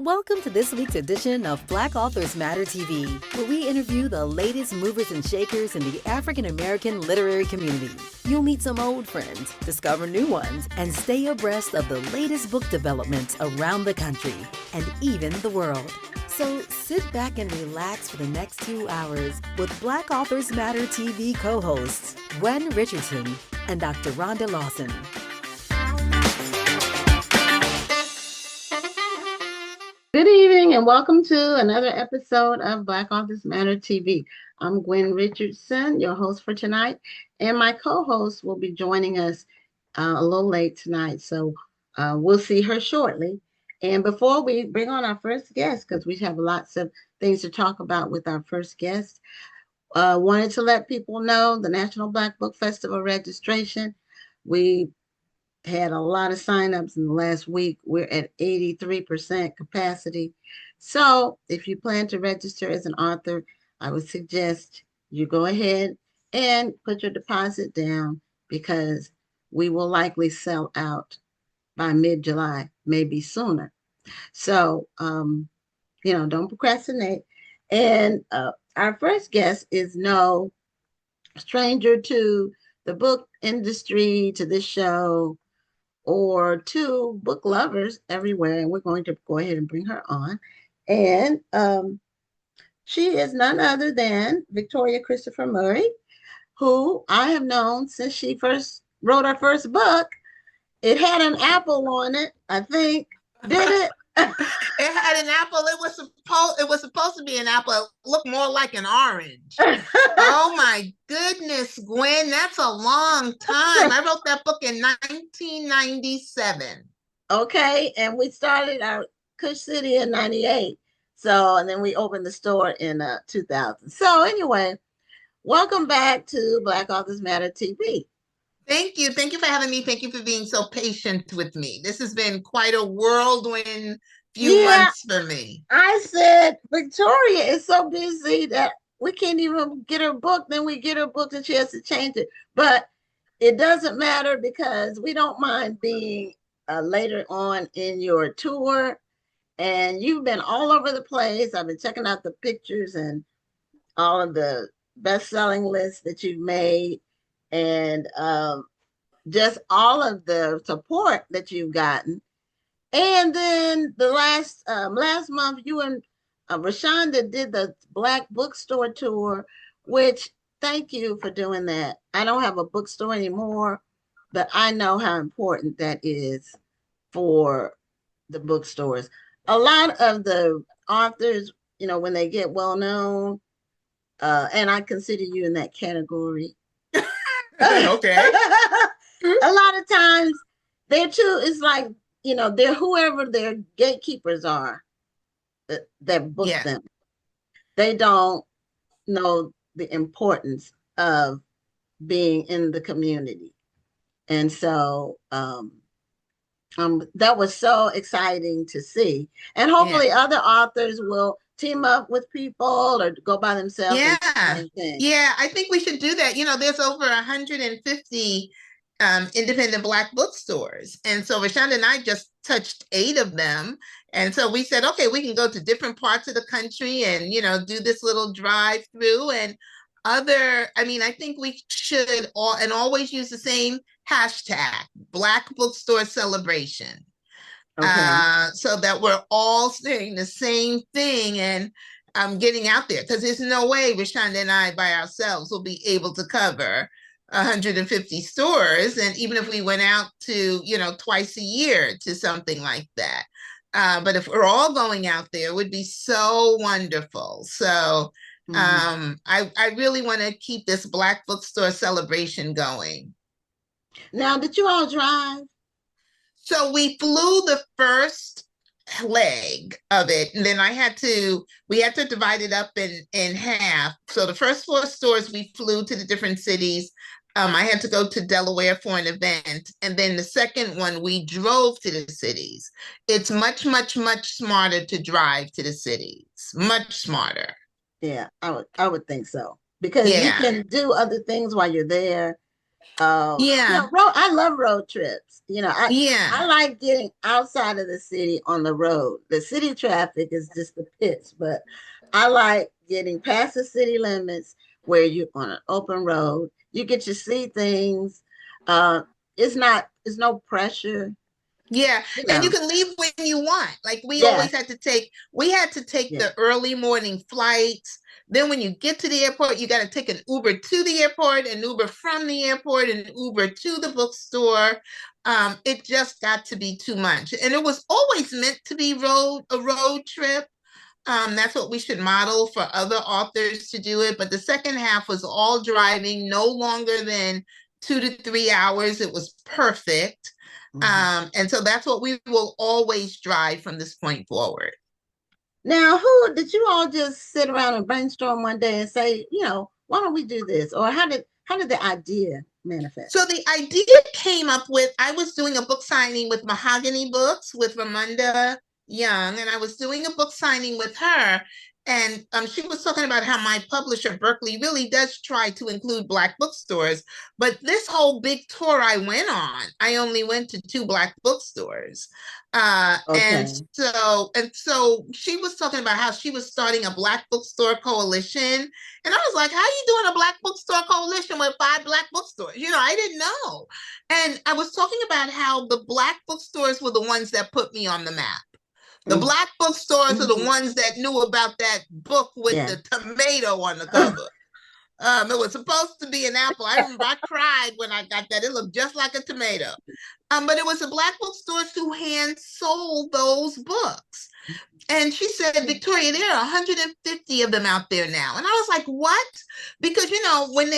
Welcome to this week's edition of Black Authors Matter TV, where we interview the latest movers and shakers in the African American literary community. You'll meet some old friends, discover new ones, and stay abreast of the latest book developments around the country and even the world. So sit back and relax for the next 2 hours with Black Authors Matter TV co-hosts Gwen Richardson and Dr. Rhonda Lawson. Good evening and welcome to another episode of Black Authors Matter TV. I'm Gwen Richardson, your host for tonight, and my co-host will be joining us a little late tonight, so we'll see her shortly. And before we bring on our first guest, because we have lots of things to talk about with our first guest, wanted to let people know the National Black Book Festival registration. We had a lot of signups in the last week. We're at 83% capacity. So if you plan to register as an author, I would suggest you go ahead and put your deposit down because we will likely sell out by mid-July, maybe sooner. So, don't procrastinate. And our first guest is no stranger to the book industry, to this show, or to book lovers everywhere, and we're going to go ahead and bring her on. And she is none other than Victoria Christopher Murray, who I have known since she first wrote her first book. It had an apple on it, I think. Did it? It had an apple. It was supposed to be an apple. It looked more like an orange. Oh my goodness, Gwen, that's a long time. I wrote that book in 1997. Okay, and we started our Kush City in 98. So, and then we opened the store in 2000. So anyway, welcome back to Black Authors Matter TV. Thank you. Thank you for having me. Thank you for being so patient with me. This has been quite a whirlwind few months for me. I said, Victoria is so busy that we can't even get her book. Then we get her book and she has to change it. But it doesn't matter because we don't mind being later on in your tour. And you've been all over the place. I've been checking out the pictures and all of the best-selling lists that you've made. And just all of the support that you've gotten. And then the last month, you and Rashonda did the Black Bookstore Tour, which thank you for doing that. I don't have a bookstore anymore, but I know how important that is for the bookstores. A lot of the authors, when they get well known, and I consider you in that category. Okay. A lot of times they're too, it's like, they're whoever their gatekeepers are that book them. They don't know the importance of being in the community. And so that was so exciting to see. And hopefully other authors will team up with people or go by themselves. Yeah, I think we should do that. There's over 150 independent Black bookstores. And so Rashonda and I just touched 8 of them. And so we said, okay, we can go to different parts of the country and, do this little drive through and I think we should always use the same hashtag, Black Bookstore Celebration. Okay. So that we're all saying the same thing and getting out there, because there's no way Rashonda and I by ourselves will be able to cover 150 stores. And even if we went out to, twice a year to something like that. But if we're all going out there, it would be so wonderful. So I really want to keep this Black Bookstore celebration going. Now, did you all drive? So we flew the first leg of it, and then we had to divide it up in half. So the first 4 stores we flew to the different cities. I had to go to Delaware for an event, and then the second one we drove to the cities. It's much, much, much smarter to drive to the cities. Much smarter. Yeah, I would think so, because you can do other things while you're there. Yeah. I love road trips. I Yeah. like getting outside of the city on the road. The city traffic is just the pits, but I like getting past the city limits where you're on an open road. You get to see things. Uh, it's no pressure. Yeah, You and you know, can leave when you want. Like yeah, we had to take yeah. the early morning flights. Then when you get to the airport, you got to take an Uber to the airport, an Uber from the airport, an Uber to the bookstore. It just got to be too much. And it was always meant to be a road trip. That's what we should model for other authors to do it. But the second half was all driving, no longer than 2 to 3 hours. It was perfect. And so that's what we will always drive from this point forward. Now, who did you all just sit around and brainstorm one day and say, why don't we do this? Or how did the idea So manifest? the idea came up with I was doing a book signing with Mahogany Books with Ramunda Young, and I was doing a book signing with her. And she was talking about how my publisher, Berkeley, really does try to include Black bookstores. But this whole big tour I went on, I only went to 2 Black bookstores. And Okay. so she was talking about how she was starting a Black bookstore coalition, and I was like, how are you doing a Black bookstore coalition with 5 Black bookstores? I didn't know. And I was talking about how the Black bookstores were the ones that put me on the map. The Mm-hmm. Black bookstores are the ones that knew about that book with Yeah. the tomato on the cover. It was supposed to be an apple. I remember I cried when I got that. It looked just like a tomato. But it was the Black bookstores who hand sold those books. And she said, Victoria, there are 150 of them out there now. And I was like, what? Because, when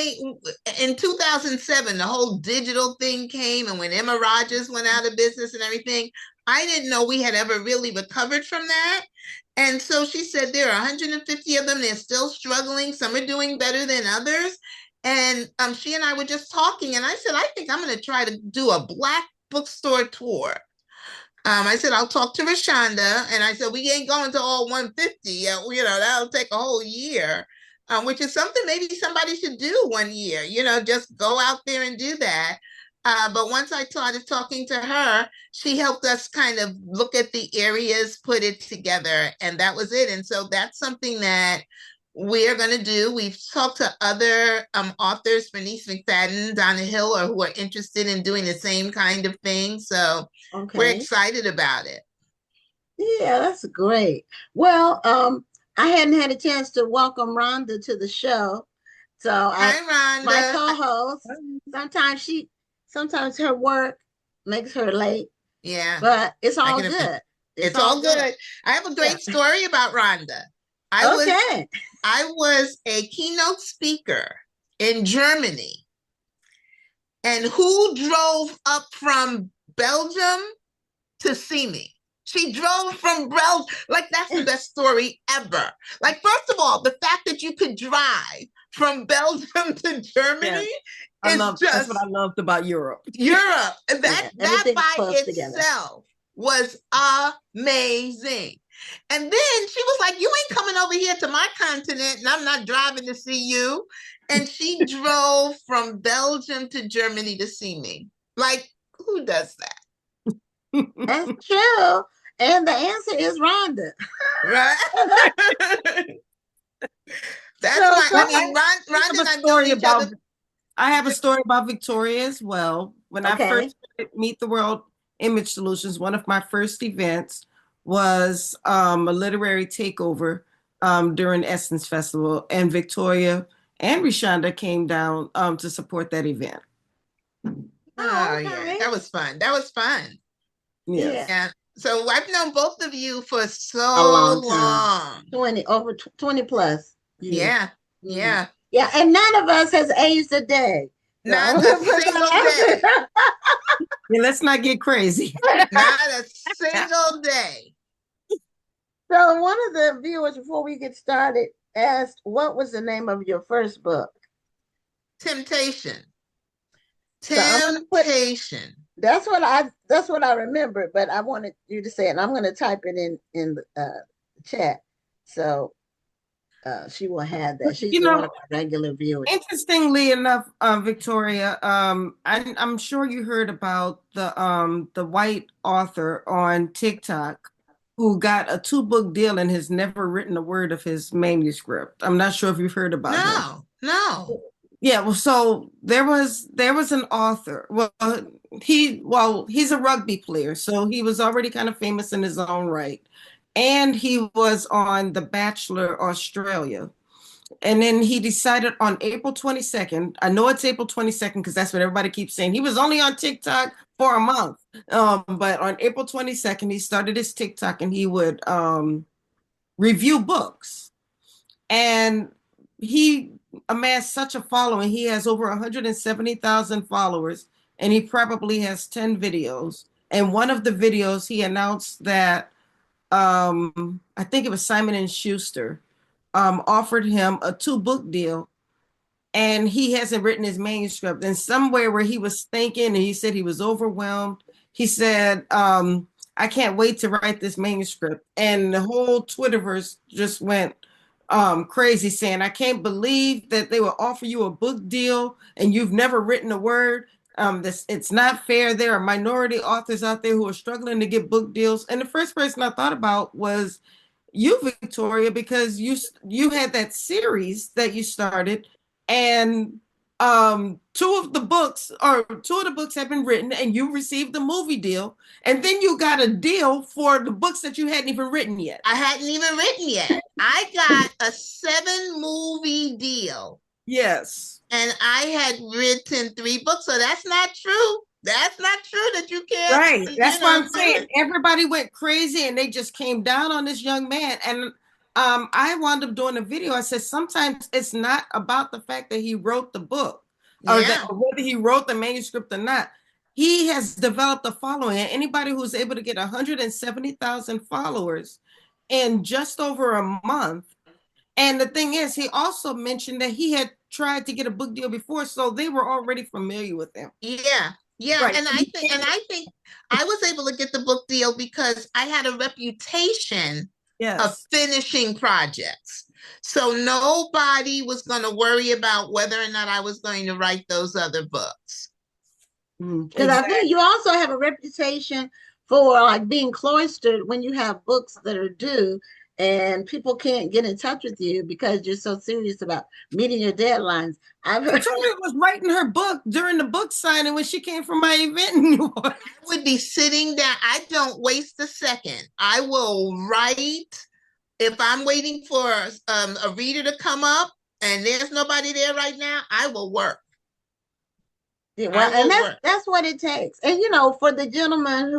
in 2007, the whole digital thing came, and when Emma Rogers went out of business and everything, I didn't know we had ever really recovered from that. And so she said, there are 150 of them. They're still struggling. Some are doing better than others. And she and I were just talking. And I said, I think I'm going to try to do a Black bookstore tour. I said, I'll talk to Rashonda. And I said, we ain't going to all 150. That'll take a whole year, which is something maybe somebody should do one year, just go out there and do that. But once I started talking to her, she helped us kind of look at the areas, put it together, and that was it. And so that's something that we're going to do. We've talked to other authors, Bernice McFadden, Donna Hill, or who are interested in doing the same kind of thing. So we're Okay. excited about it. Yeah, that's great. Well, I hadn't had a chance to welcome Rhonda to the show. So Hi, my Rhonda. co-host, sometimes her work makes her late, Yeah, but it's I all can. good. It's all good. I have a Yeah. great story about Rhonda. Okay. I was a keynote speaker in Germany, and who drove up from Belgium to see me? She drove from Belgium. Like, that's the best story ever. Like, first of all, the fact that you could drive from Belgium to Germany that's what I loved about Europe. Europe. That by together. itself was amazing. And then she was like, you ain't coming over here to my continent, and I'm not driving to see you. And she drove from Belgium to Germany to see me. Like, who does that? That's true. And the answer is Rhonda. Right? Rhonda and I know each other. I have a story about Victoria as well. When I first Meet the World Image Solutions, one of my first events was a literary takeover during Essence Festival, and Victoria and Rashonda came down to support that event. Oh, yeah, that was fun. Yes. Yeah. So I've known both of you for so long. 20 plus years. Yeah. Yeah. Yeah, and none of us has aged a day. Not a single day. Yeah, let's not get crazy. Not a single day. So one of the viewers, before we get started, asked, what was the name of your first book? Temptation. That's what I remember, but I wanted you to say it, and I'm going to type it in the chat. So she will have that. She's You one know, of our regular viewers. interestingly enough, Victoria, I'm sure you heard about the white author on TikTok who got a 2-book deal and has never written a word of his manuscript. I'm not sure if you've heard about him. No. Yeah, well, so there was an author. He's a rugby player, so he was already kind of famous in his own right. And he was on The Bachelor Australia. And then he decided on April 22nd. I know it's April 22nd because that's what everybody keeps saying. He was only on TikTok for a month. But on April 22nd, he started his TikTok and he would review books. And he amassed such a following. He has over 170,000 followers, and he probably has 10 videos. And one of the videos, he announced that I think it was Simon and Schuster offered him a 2-book deal, and he hasn't written his manuscript. And somewhere where he was thinking, and he said he was overwhelmed. He said, I can't wait to write this manuscript. And the whole Twitterverse just went crazy, saying, I can't believe that they will offer you a book deal and you've never written a word. It's not fair. There are minority authors out there who are struggling to get book deals. And the first person I thought about was you, Victoria, because you had that series that you started, and two of the books have been written, and you received the movie deal, and then you got a deal for the books that you hadn't even written yet. I hadn't even written yet. I got a 7-movie deal. Yes. And I had written 3 books, so that's not true. That's not true that you can't. Right. That's what I'm saying. Everybody went crazy and they just came down on this young man. And I wound up doing a video. I said, sometimes it's not about the fact that he wrote the book or whether he wrote the manuscript or not. He has developed a following. And anybody who's able to get 170,000 followers in just over a month. And the thing is, he also mentioned that he had tried to get a book deal before, so they were already familiar with him. Yeah. Right. And I think I was able to get the book deal because I had a reputation of finishing projects. So nobody was going to worry about whether or not I was going to write those other books. Because I think you also have a reputation for like being cloistered when you have books that are due and people can't get in touch with you because you're so serious about meeting your deadlines. I've heard Victoria was writing her book during the book signing when she came from my event in New York. I would be sitting down. I don't waste a second. I will write. If I'm waiting for a reader to come up and there's nobody there right now, I will work. Yeah, well, and that's what it takes. And you know, for the gentleman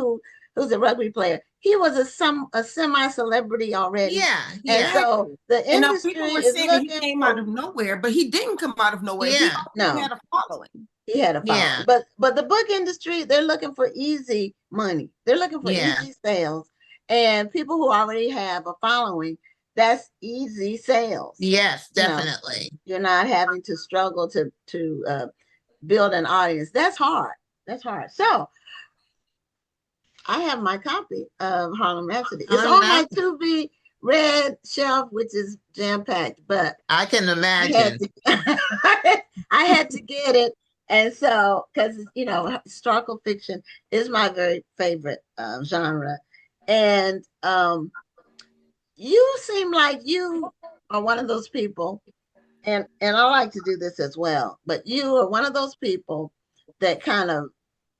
who's a rugby player, he was a semi-celebrity already. Yeah. And so the industry people were is saying looking he came out of nowhere, but he didn't come out of nowhere. Yeah. He had a following. He had a following. Yeah. But the book industry, they're looking for easy money. They're looking for easy sales. And people who already have a following, that's easy sales. Yes, definitely. You're not having to struggle to build an audience. That's hard. So I have my copy of Harlem Rhapsody. It's on my to-be read shelf, which is jam-packed, but I can imagine. I had to get it. And so, because, you know, historical fiction is my very favorite genre. And you seem like you are one of those people, and I like to do this as well, but you are one of those people that kind of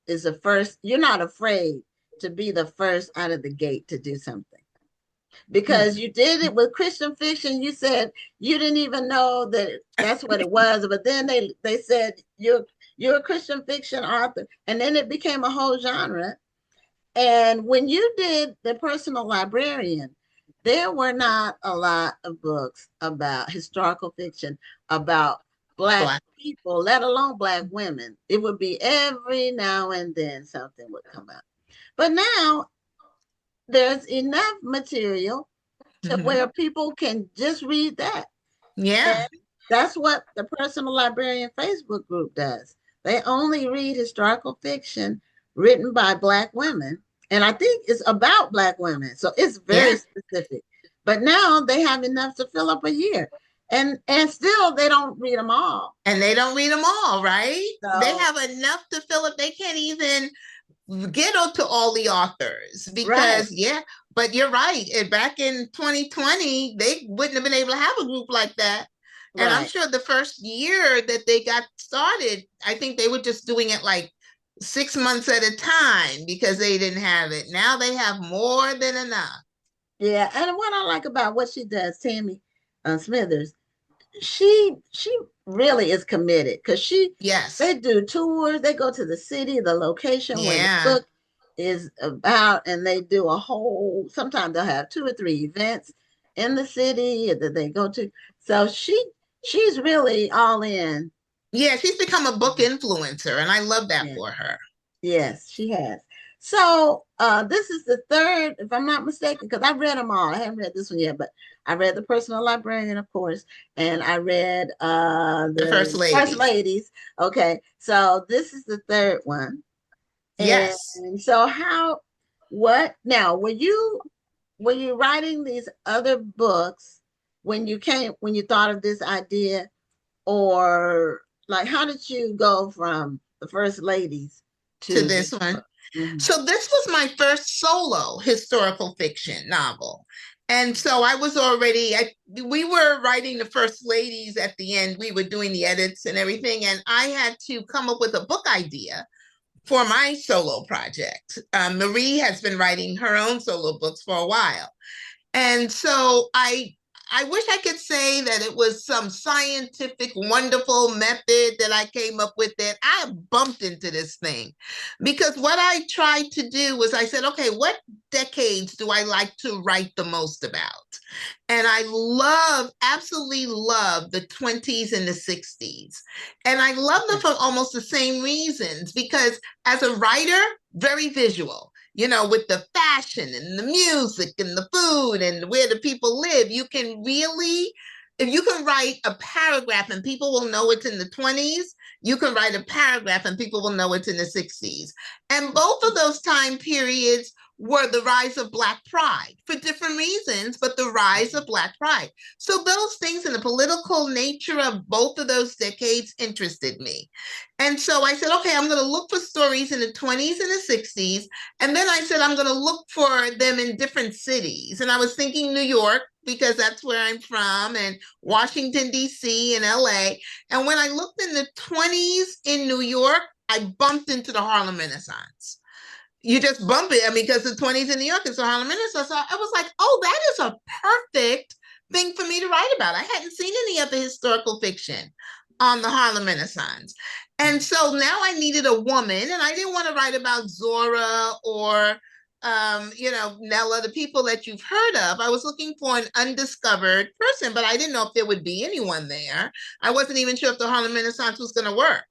is the first. You're not afraid to be the first out of the gate to do something, because you did it with Christian fiction. You said you didn't even know that that's what it was, but then they said you're a Christian fiction author, and then it became a whole genre. And when you did The Personal Librarian, there were not a lot of books about historical fiction about Black people, let alone Black women. It would be every now and then something would come out. But now there's enough material to where people can just read that. Yeah. And that's what the Personal Librarian Facebook group does. They only read historical fiction written by Black women. And I think it's about Black women. So it's very specific. But now they have enough to fill up a year. And still they don't read them all. And they don't read them all, right? So, they have enough to fill up. They can't even get to all the authors because, but you're right. Back in 2020, they wouldn't have been able to have a group like that. And I'm sure the first year that they got started, I think they were just doing it like 6 months at a time because they didn't have it. Now they have more than enough. Yeah. And what I like about what she does, Tammy Smithers, she really is committed because they do tours. They go to the city, the location where the book is about, and they do a whole, sometimes they'll have 2 or 3 events in the city that they go to. So she's really all in. Yeah, she's become a book influencer, and I love that for her. Yes, she has. So this is the third, if I'm not mistaken, because I've read them all. I haven't read this one yet, but I read The Personal Librarian, of course, and I read the First Ladies. Okay, so this is the third one. Yes. And so now, were you writing these other books when you thought of this idea, or like how did you go from The First Ladies to this one? So this was my first solo historical fiction novel. And so I was we were writing The First Ladies at the end. We were doing the edits and everything. And I had to come up with a book idea for my solo project. Marie has been writing her own solo books for a while. And so I wish I could say that it was some scientific, wonderful method that I came up with that I bumped into this thing. Because what I tried to do was I said, okay, what decades do I like to write the most about? And I absolutely love the 20s and the 60s. And I love them for almost the same reasons, because as a writer, very visual. With the fashion and the music and the food and where the people live, you can really, if you can write a paragraph and people will know it's in the 20s, you can write a paragraph and people will know it's in the 60s. And both of those time periods were the rise of Black pride for different reasons, but the rise of Black pride. So those things and the political nature of both of those decades interested me. And so I said, okay, I'm going to look for stories in the 20s and the 60s. And then I said, I'm going to look for them in different cities. And I was thinking New York, because that's where I'm from, and Washington, D.C. and L.A. And when I looked in the 20s in New York, I bumped into the Harlem Renaissance. You just bump it, because the 20s in New York is the Harlem Renaissance. So I was like, oh, that is a perfect thing for me to write about. I hadn't seen any other historical fiction on the Harlem Renaissance. And so now I needed a woman, and I didn't want to write about Zora or, Nella, the people that you've heard of. I was looking for an undiscovered person, but I didn't know if there would be anyone there. I wasn't even sure if the Harlem Renaissance was going to work.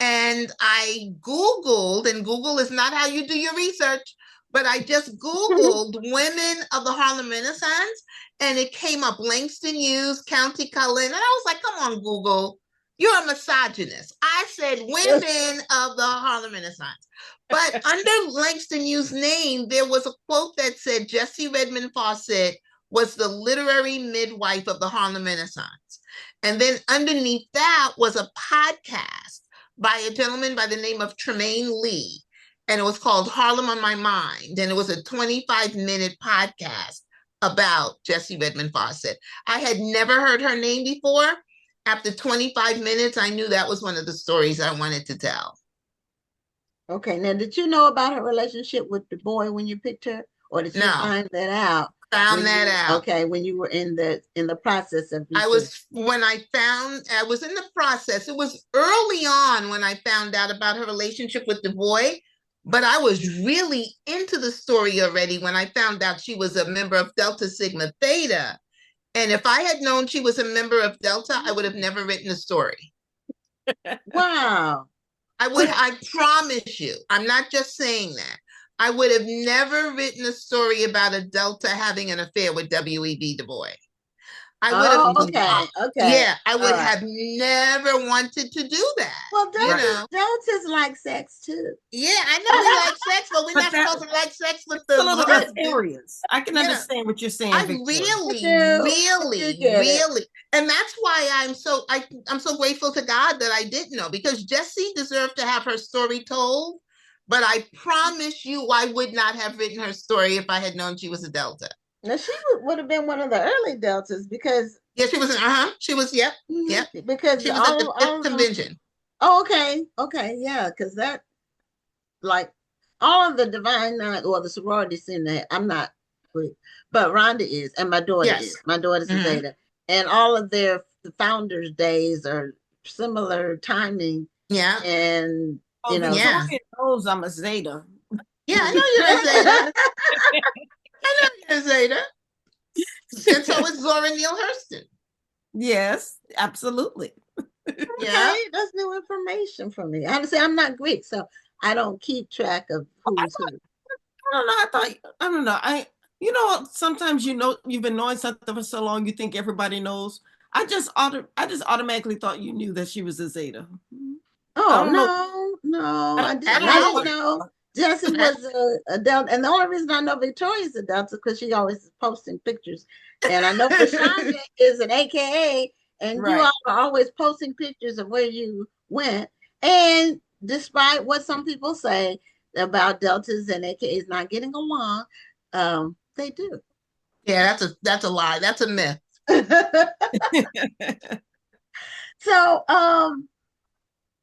And I Googled, and Google is not how you do your research, but I just Googled women of the Harlem Renaissance, and it came up Langston Hughes, County Cullen. And I was like, come on, Google, you're a misogynist. I said women of the Harlem Renaissance. But under Langston Hughes' name, there was a quote that said Jessie Redmond Fawcett was the literary midwife of the Harlem Renaissance. And then underneath that was a podcast by a gentleman by the name of Tremaine Lee. And it was called Harlem on My Mind. And it was a 25-minute podcast about Jessie Redmond Fawcett. I had never heard her name before. After 25 minutes, I knew that was one of the stories I wanted to tell. Okay. Now, did you know about her relationship with the boy when you picked her? Or did you find that out? Found that out. Okay, when you were in the process of research. I was in the process. It was early on when I found out about her relationship with the boy, but I was really into the story already when I found out she was a member of Delta Sigma Theta. And if I had known she was a member of Delta, I would have never written a story. Wow. I promise you, I'm not just saying that. I would have never written a story about a Delta having an affair with W.E.B. Du Bois. I would have. Okay. Yeah, I would have never wanted to do that. Well, Delta's like sex too. Yeah, I know we like sex, but we're But not that supposed to like sex with it's the a little more hood. serious. I can You know, understand what you're saying, I Victoria. really, and that's why I'm so grateful to God that I didn't know, because Jessie deserved to have her story told. But I promise you, I would not have written her story if I had known she was a Delta. Now she would have been one of the early Deltas because Yeah, she was. She was. Yep, yep. because She was at the fifth convention. Oh, okay, yeah, because that like all of the Divine Nine or the sorority seem to. I'm not, but Rhonda is, and my daughter Yes. is. My daughter's a Zeta, and all of the founders' days are similar timing. Yeah, and Oh, Victoria knows I'm a Zeta. Yeah, I know you're a Zeta. I know you're a Zeta. And so is Zora Neale Hurston. Yes, absolutely. Yeah, that's new information for me. Honestly, I'm not Greek, so I don't keep track of who's who. I don't know. Sometimes you've been knowing something for so long, you think everybody knows. I just automatically thought you knew that she was a Zeta. Oh, no, I didn't know. Jessie was a Delta, and the only reason I know Victoria's a Delta because she always is posting pictures, and I know Prashanda is an AKA, and you all are always posting pictures of where you went. And despite what some people say about Deltas and AKAs not getting along, they do. Yeah, that's a lie. That's a myth. So,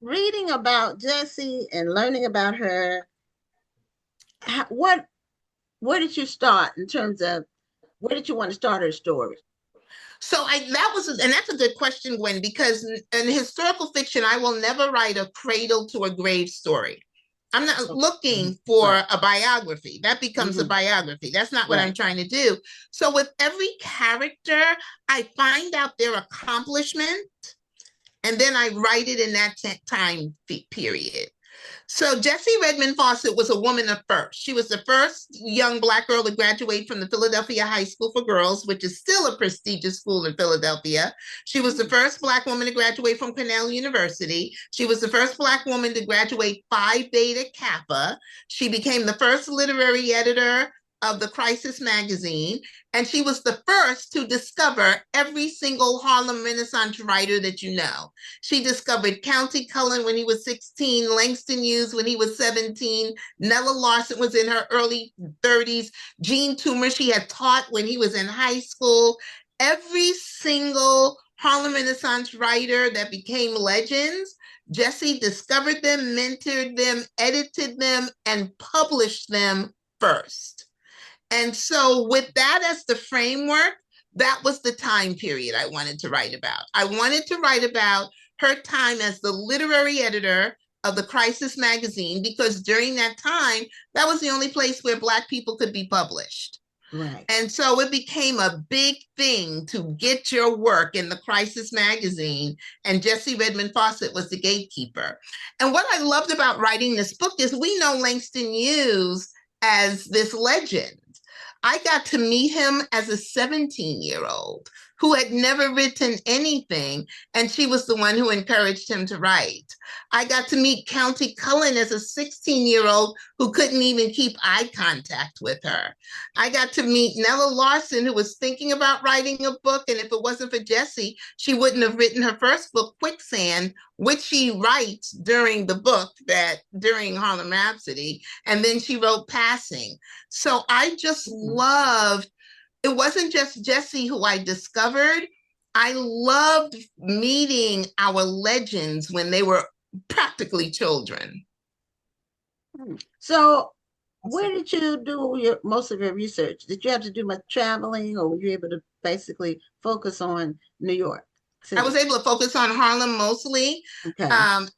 reading about Jessie and learning about her, where did you start in terms of where did you want to start her story? So that's a good question, Gwen, because in historical fiction, I will never write a cradle to a grave story. I'm not looking for a biography. That becomes a biography. That's not what I'm trying to do. So with every character, I find out their accomplishment, and then I write it in that time period. So Jessie Redmond Fawcett was a woman of first. She was the first young Black girl to graduate from the Philadelphia High School for Girls, which is still a prestigious school in Philadelphia. She was the first Black woman to graduate from Cornell University. She was the first Black woman to graduate Phi Beta Kappa. She became the first literary editor of the Crisis magazine, and she was the first to discover every single Harlem Renaissance writer that you know. She discovered Countee Cullen when he was 16, Langston Hughes when he was 17, Nella Larson was in her early 30s, Jean Toomer she had taught when he was in high school. Every single Harlem Renaissance writer that became legends, Jessie discovered them, mentored them, edited them, and published them first. And so with that as the framework, that was the time period I wanted to write about. I wanted to write about her time as the literary editor of the Crisis magazine, because during that time, that was the only place where Black people could be published. Right. And so it became a big thing to get your work in the Crisis magazine, and Jessie Redmond Fawcett was the gatekeeper. And what I loved about writing this book is we know Langston Hughes as this legend. I got to meet him as a 17-year-old who had never written anything, and she was the one who encouraged him to write. I got to meet Countee Cullen as a 16-year-old who couldn't even keep eye contact with her. I got to meet Nella Larson, who was thinking about writing a book, and if it wasn't for Jessie, she wouldn't have written her first book, Quicksand, which she writes during the book, during Harlem Rhapsody, and then she wrote Passing. So I just loved, it wasn't just Jessie who I discovered. I loved meeting our legends when they were practically children. So where did you do most of your research? Did you have to do much traveling, or were you able to basically focus on New York City? I was able to focus on Harlem mostly. Okay.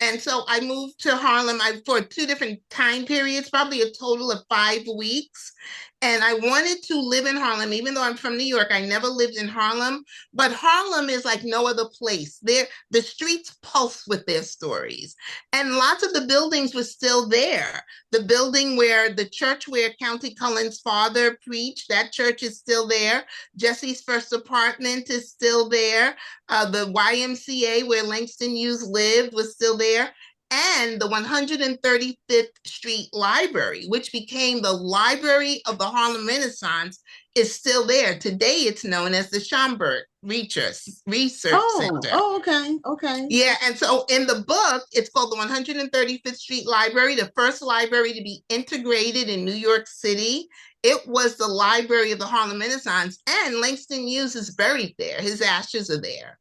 And so I moved to Harlem for 2 different time periods, probably a total of 5 weeks. And I wanted to live in Harlem, even though I'm from New York. I never lived in Harlem, but Harlem is like no other place. The streets pulse with their stories. And lots of the buildings were still there. The building where the church where Countee Cullen's father preached, that church is still there. Jessie's first apartment is still there. The YMCA where Langston Hughes lived was still there. and the 135th Street Library, which became the Library of the Harlem Renaissance, is still there. Today, it's known as the Schomburg Research Center. Oh, okay. Yeah, and so in the book, it's called the 135th Street Library, the first library to be integrated in New York City. It was the Library of the Harlem Renaissance, and Langston Hughes is buried there. His ashes are there.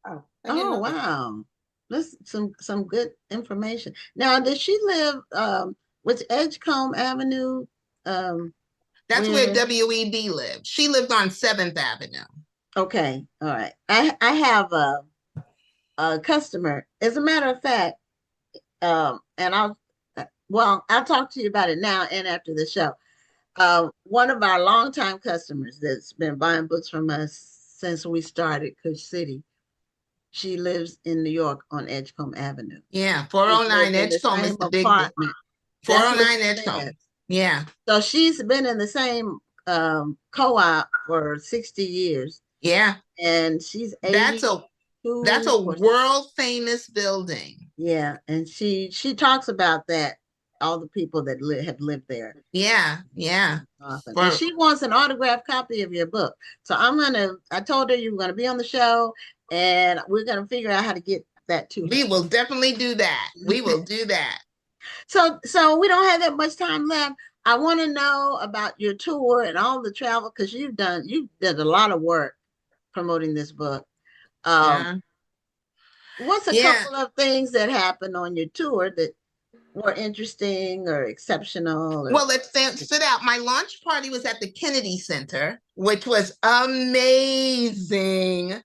Wow. Oh, wow. That's some good information. Now, did she live with Edgecombe Avenue? That's where W.E.B. lived. She lived on 7th Avenue. Okay, all right. I have a customer. As a matter of fact, and I'll talk to you about it now and after the show. One of our longtime customers that's been buying books from us since we started Cush City. She lives in New York on Edgecombe Avenue. Yeah, 409 Edgecombe is the big apartment. 409 Edgecombe. Yeah. So she's been in the same co-op for 60 years. Yeah. And she's 80. That's a world famous building. Yeah, and she talks about that, all the people that have lived there. Yeah, yeah. Awesome. And she wants an autographed copy of your book. So I told her you were gonna be on the show, and we're gonna figure out how to get that to her. We will definitely do that. We will do that. So we don't have that much time left. I want to know about your tour and all the travel, because you did a lot of work promoting this book. What's a couple of things that happened on your tour that were interesting or exceptional? Well, it stood out. My launch party was at the Kennedy Center, which was amazing.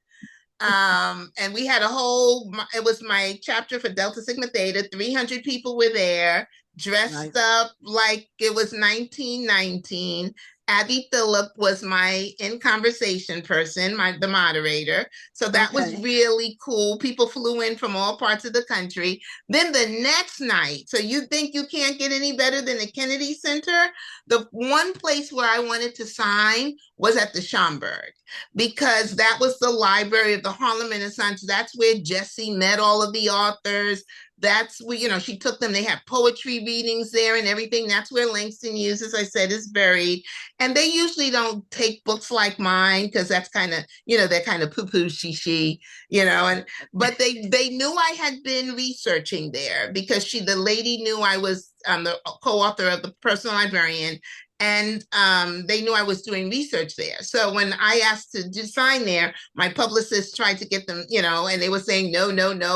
And we had it was my chapter for Delta Sigma Theta. 300 people were there, dressed up like it was 1919. Abby Phillip was my in conversation person, the moderator. So that was really cool. People flew in from all parts of the country. Then the next night, so you think you can't get any better than the Kennedy Center? The one place where I wanted to sign was at the Schomburg, because that was the Library of the Harlem Renaissance. That's where Jessie met all of the authors. That's where, she took them. They had poetry readings there and everything. That's where Langston Hughes, as I said, is buried. And they usually don't take books like mine, because that's kind of, they're kind of poo-poo, she, but they knew I had been researching there, because the lady knew I was the co-author of The Personal Librarian. And they knew I was doing research there. So when I asked to sign there, my publicist tried to get them, and they were saying, no.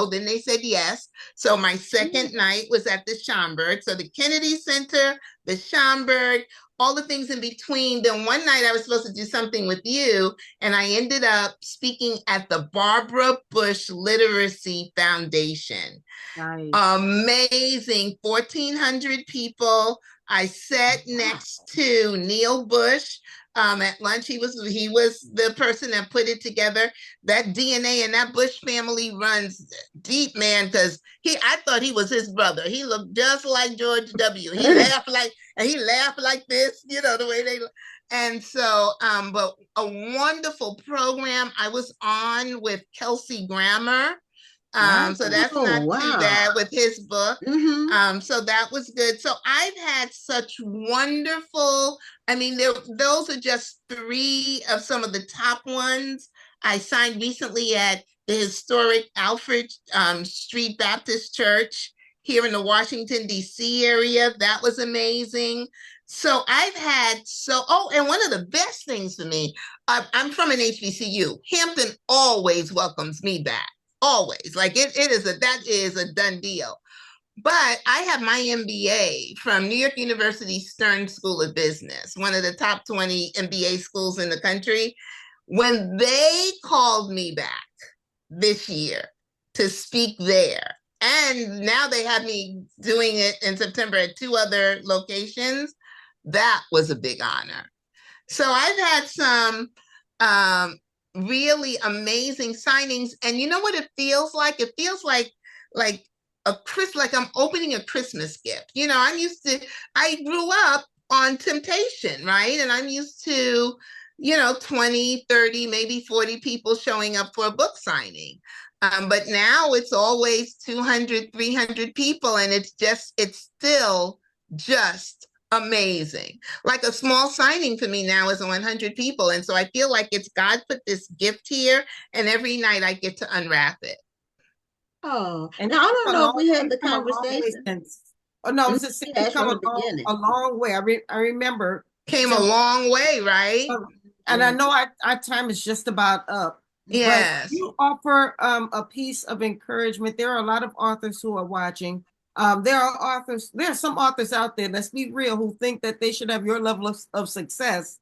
Then they said yes. So my second night was at the Schomburg. So the Kennedy Center, the Schomburg, all the things in between. Then one night I was supposed to do something with you, and I ended up speaking at the Barbara Bush Literacy Foundation. Nice. Amazing, 1,400 people. I sat next to Neil Bush at lunch. He was the person that put it together. That DNA and that Bush family runs deep, man, because I thought he was his brother. He looked just like George W. He laughed like this, the way they. And so, but a wonderful program. I was on with Kelsey Grammer. So that's not too bad with his book. So that was good. So I've had such wonderful, those are just 3 of some of the top ones. I signed recently at the historic Alfred Street Baptist Church here in the Washington, D.C. area. That was amazing. So I've had and one of the best things for me, I'm from an HBCU. Hampton always welcomes me back. Always. Like that is a done deal. But I have my MBA from New York University Stern School of Business, one of the top 20 MBA schools in the country. When they called me back this year to speak there, and now they have me doing it in September at 2 other locations, that was a big honor. So I've had some really amazing signings. And you know what it feels like? It feels like I'm opening a Christmas gift. I grew up on Temptation, right? And I'm used to, 20, 30, maybe 40 people showing up for a book signing. But now it's always 200, 300 people, and it's still just amazing. Like a small signing for me now is 100 people. And so I feel like it's God put this gift here, and every night I get to unwrap it. Oh, and now I don't know if we had the conversation. Oh no, it's come a long way. I remember. Came a long way, right? And I know our time is just about up. Yes. But you offer a piece of encouragement. There are a lot of authors who are watching. There are some authors out there, let's be real, who think that they should have your level of success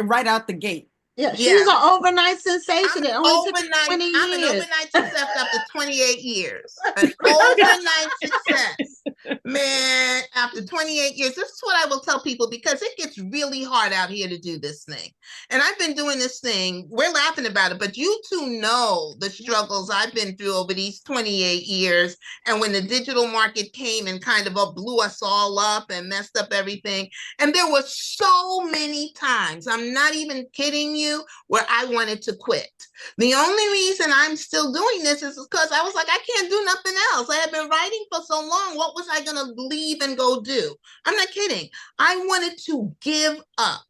right out the gate. Yeah, she's an overnight sensation. I'm an overnight success after 28 years. An overnight success. Man, after 28 years, this is what I will tell people, because it gets really hard out here to do this thing. And I've been doing this thing. We're laughing about it, but you two know the struggles I've been through over these 28 years. And when the digital market came and kind of blew us all up and messed up everything. And there were so many times, I'm not even kidding you, where I wanted to quit. The only reason I'm still doing this is because I was like, I can't do nothing else. I had been writing for so long. What was I going to leave and go do? I'm not kidding. I wanted to give up.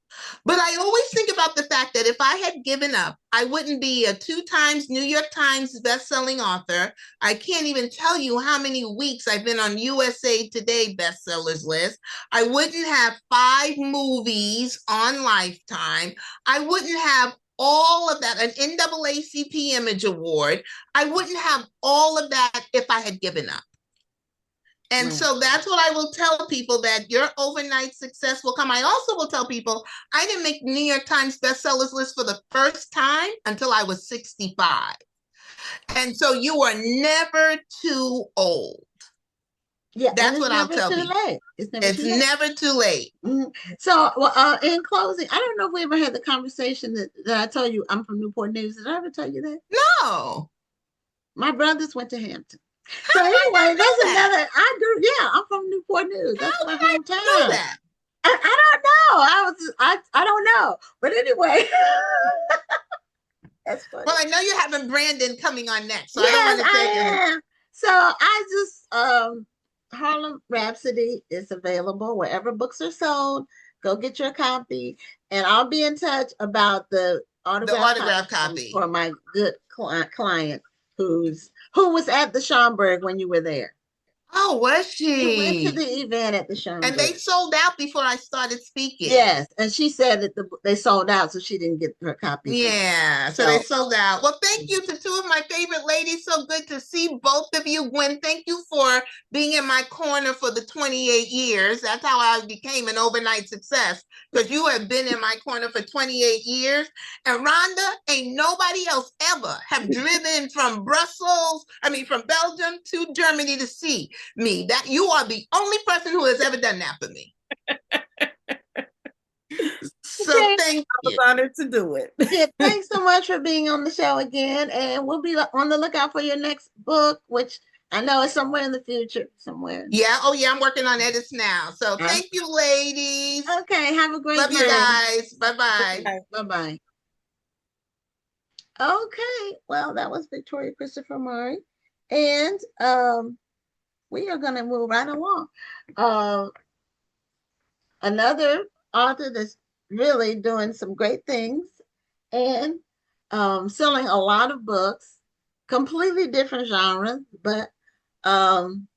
But I always think about the fact that if I had given up, I wouldn't be a 2 times New York Times bestselling author. I can't even tell you how many weeks I've been on USA Today bestsellers list. I wouldn't have 5 movies on Lifetime. I wouldn't have all of that, an NAACP Image Award. I wouldn't have all of that if I had given up. And so that's what I will tell people, that your overnight success will come. I also will tell people I didn't make New York Times bestsellers list for the first time until I was 65. And so you are never too old. Yeah, that's what I'll tell people. It's never too late. Mm-hmm. So, in closing, I don't know if we ever had the conversation that I told you I'm from Newport News. Did I ever tell you that? No. My brothers went to Hampton. So anyway, that's another. I'm from Newport News. That's my hometown. I don't know. I don't know. But anyway. That's funny. Well, I know you're having Brandon coming on next. So yes, I am. So I just Harlem Rhapsody is available wherever books are sold. Go get your copy, and I'll be in touch about the autograph copy for my good client who was at the Schomburg when you were there. Oh, was she? She went to the event at the Schomburg. And they sold out before I started speaking. Yes, and she said that they sold out, so she didn't get her copy. Yeah, so they sold out. Well, thank you to 2 of my favorite ladies. So good to see both of you. Gwen, thank you for being in my corner for the 28 years. That's how I became an overnight success, because you have been in my corner for 28 years. And Rhonda, ain't nobody else ever have driven from Belgium to Germany to see me. That you are the only person who has ever done that for me. So thank you. I was honored to do it. Yeah, thanks so much for being on the show again, and we'll be on the lookout for your next book, which I know is somewhere in the future, somewhere. Yeah. Oh yeah, I'm working on edits now. So thank you, ladies. Okay, have a great day. Love you guys. Bye-bye. Bye-bye. Okay, well, that was Victoria Christopher Murray, and we are going to move right along. Another author that's really doing some great things and selling a lot of books, completely different genres, but and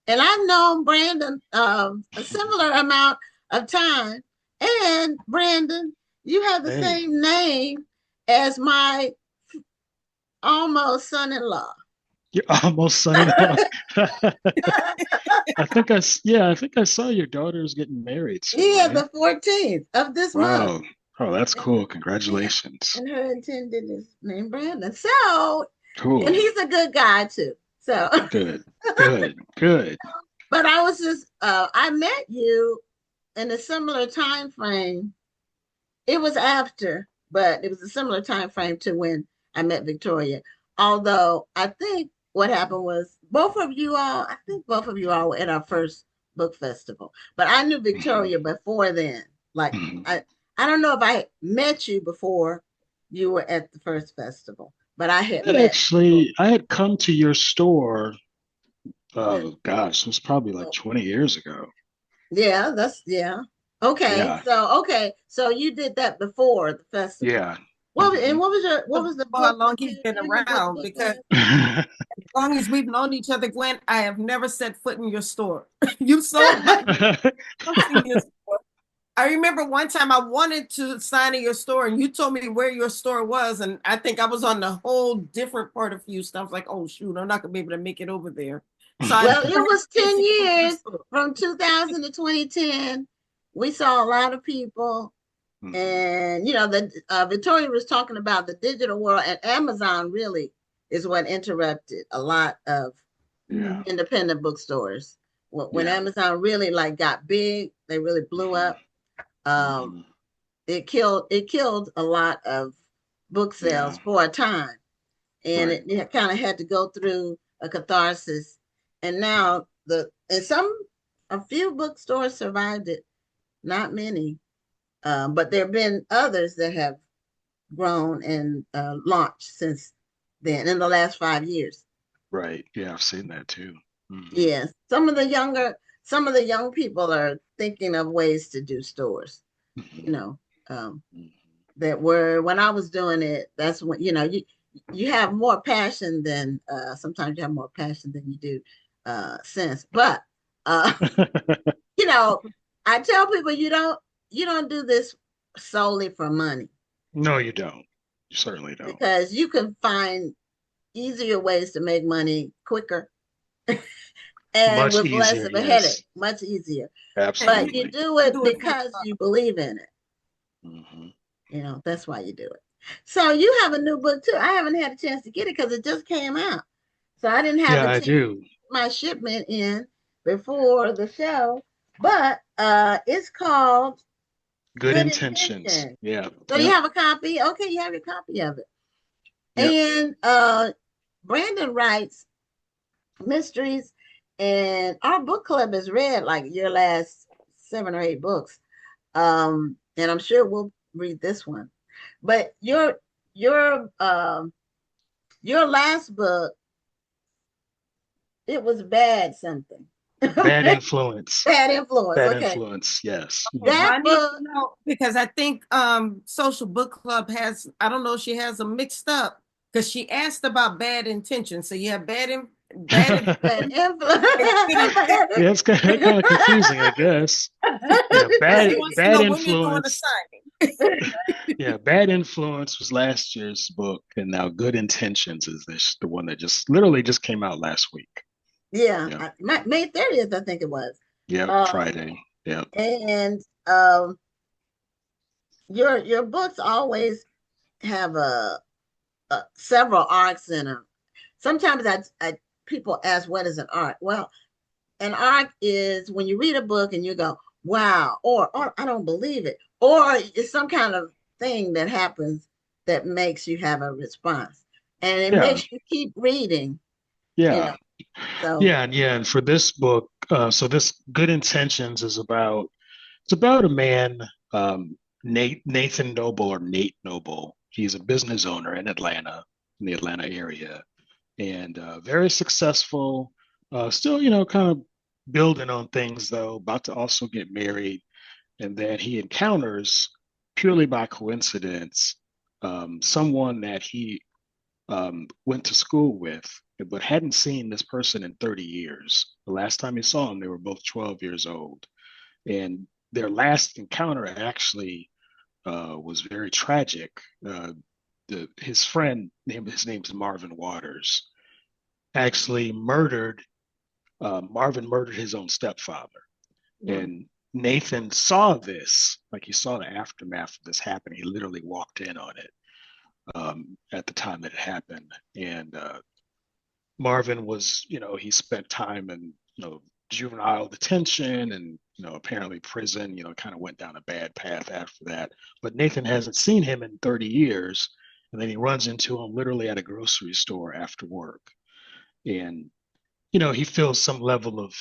I've known Brandon a similar amount of time. And Brandon, you have the same name as my almost son-in-law. You're almost son-in-law. I think I saw your daughter's getting married soon, right? The 14th of this month. Oh, that's cool. Congratulations. And her intended is named Brandon. So cool. And he's a good guy too. So good. But I was just I met you in a similar time frame. It was after, but it was a similar time frame to when I met Victoria. Although I think what happened was both of you all were at our first book festival. But I knew Victoria before then. I don't know if I met you before you were at the first festival, but I had I met. I had come to your store. When? Oh gosh, it was probably like 20 years ago. Yeah, that's yeah. Okay, Yeah, so you did that before the festival. yeah. And Hmm. what was the How book long that he's been you remember what the around, book because was? as long as we've known each other, Gwen, I have never set foot in your store. You sold my books in your store. I remember one time I wanted to sign in your store and you told me where your store was. And I think I was on the whole different part of Houston. I was like, oh, shoot, I'm not going to be able to make it over there. So I Well, never it had was a chance 10 to go to your years store. from 2000 to 2010. We saw a lot of people. Mhm. And, the Victoria was talking about the digital world, and Amazon really is what interrupted a lot of Yeah, independent bookstores. When yeah. Amazon really like got big, they really blew Hmm. up. Um, Hmm. it killed a lot of book Yeah, sales for a time, and right. it kind of had to go through a catharsis. And now a few bookstores survived it, not many, but there have been others that have grown and launched since then in the last 5 years. Right. Yeah, I've seen that too. Hmm. Yes, some of the young people are thinking of ways to do stores. You Hmm. know, that were when I was doing it. That's when you have more passion than sometimes you have more passion than you do sense. But uh, Hmm. you know, I tell people you don't do this solely for money No, you don't. You certainly don't. because you can find easier ways to make money quicker and Much with less easier, of a headache, yes. much easier. And But you you Absolutely. do can it do it for because you believe in it. Hmm. That's why you do it. So you have a new book too. I haven't had a chance to get it because it just came out. So I didn't have Yeah, the I chance to do. get my shipment in before the show. But it's called Good Good intentions. Intention. Yeah, So you yeah, have a copy. Okay, you have your copy of it. yeah. And Brandon writes mysteries, and our book club has read like your last 7 or 8 books. And I'm sure we'll read this one. But your last book, it was bad something. Bad influence. Bad influence. Bad Okay. influence. Yes. Okay, well, Hmm. That I need book, to know because I think Social Book Club has, I don't know if she has them mixed up because she asked about bad intentions. So you have bad bad influence and good influence. Yeah, it's kind of confusing, I guess. Yeah, because she wants to bad know when you're doing a influence. signing. Yeah, bad influence was last year's book, and now good intentions is the one that just literally just came out last week. Yeah, Yeah. May 30th, I think it was. Yep. Um, Friday. Yep. and your books always have several arcs in them. Sometimes people ask, what is an arc? Well, an arc is when you read a book and you go, wow, or I don't believe it, or it's some kind of thing that happens that makes you have a response, and it Yeah. makes you keep reading, you Yeah. know. So Yeah. Yeah. And for this book, so this Good Intentions is about it's about a man, Nathan Noble or Nate Noble. He's a business owner in Atlanta, in the Atlanta area, and very successful. Still, kind of building on things though. About to also get married, and then he encounters purely by coincidence someone that he went to school with, but hadn't seen this person in 30 years. The last time he saw him, they were both 12 years old. And their last encounter actually was very tragic. His friend, his name's Marvin Waters, actually murdered. Marvin murdered his own stepfather, and Nathan saw this, like he saw the aftermath of this happen. He literally walked in on it at the time that it happened, and Marvin was, he spent time in, juvenile detention and, apparently prison, kind of went down a bad path after that. But Nathan hasn't seen him in 30 years. And then he runs into him literally at a grocery store after work. And, he feels some level of,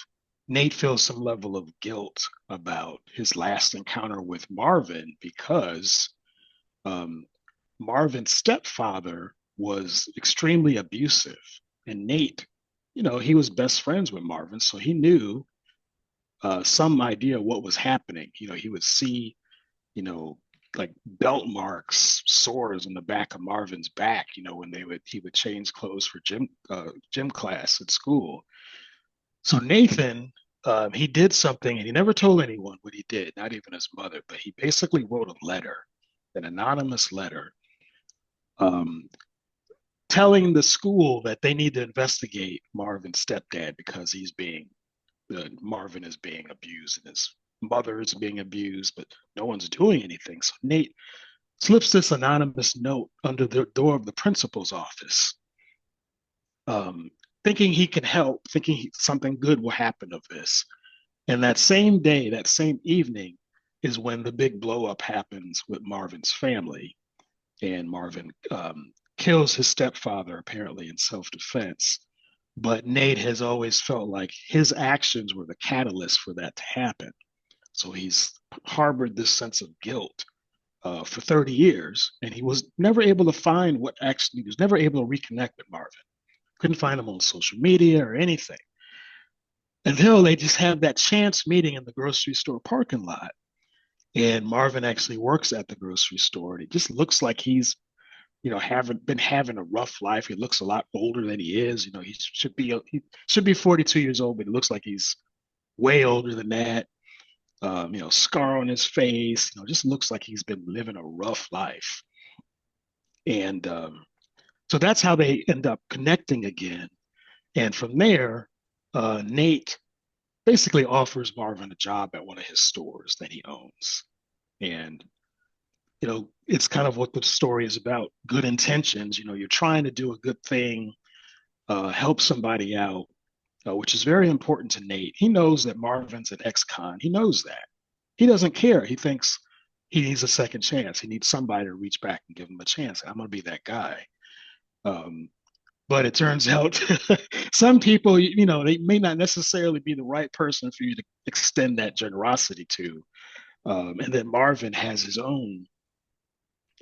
Nate feels some level of guilt about his last encounter with Marvin because um, Marvin's stepfather was extremely abusive. And Nate, he was best friends with Marvin, so he knew some idea what was happening. He would see, you know, like belt marks, sores in the back of Marvin's back, when he would change clothes for gym class at school. So Nathan, he did something, and he never told anyone what he did, not even his mother, but he basically wrote a letter, an anonymous letter, um, telling the school that they need to investigate Marvin's stepdad because Marvin is being abused and his mother is being abused, but no one's doing anything. So Nate slips this anonymous note under the door of the principal's office, thinking he can help, thinking something good will happen of this. And that same day, that same evening, is when the big blow up happens with Marvin's family. And Marvin kills his stepfather, apparently in self defense. But Nate has always felt like his actions were the catalyst for that to happen. So he's harbored this sense of guilt for 30 years, and he was never able to find he was never able to reconnect with Marvin. Couldn't find him on social media or anything until they just have that chance meeting in the grocery store parking lot. And Marvin actually works at the grocery store, and it just looks like he's been having a rough life. He looks a lot older than he is. He should be 42 years old, but it looks like he's way older than that. Scar on his face. Just looks like he's been living a rough life. And so that's how they end up connecting again. And from there, Nate basically offers Marvin a job at one of his stores that he owns. And it's kind of what the story is about. Good intentions. You're trying to do a good thing, help somebody out, which is very important to Nate. He knows that Marvin's an ex-con. He knows that. He doesn't care. He thinks he needs a second chance. He needs somebody to reach back and give him a chance. I'm going to be that guy. But it turns out some people, they may not necessarily be the right person for you to extend that generosity to. And then Marvin has his own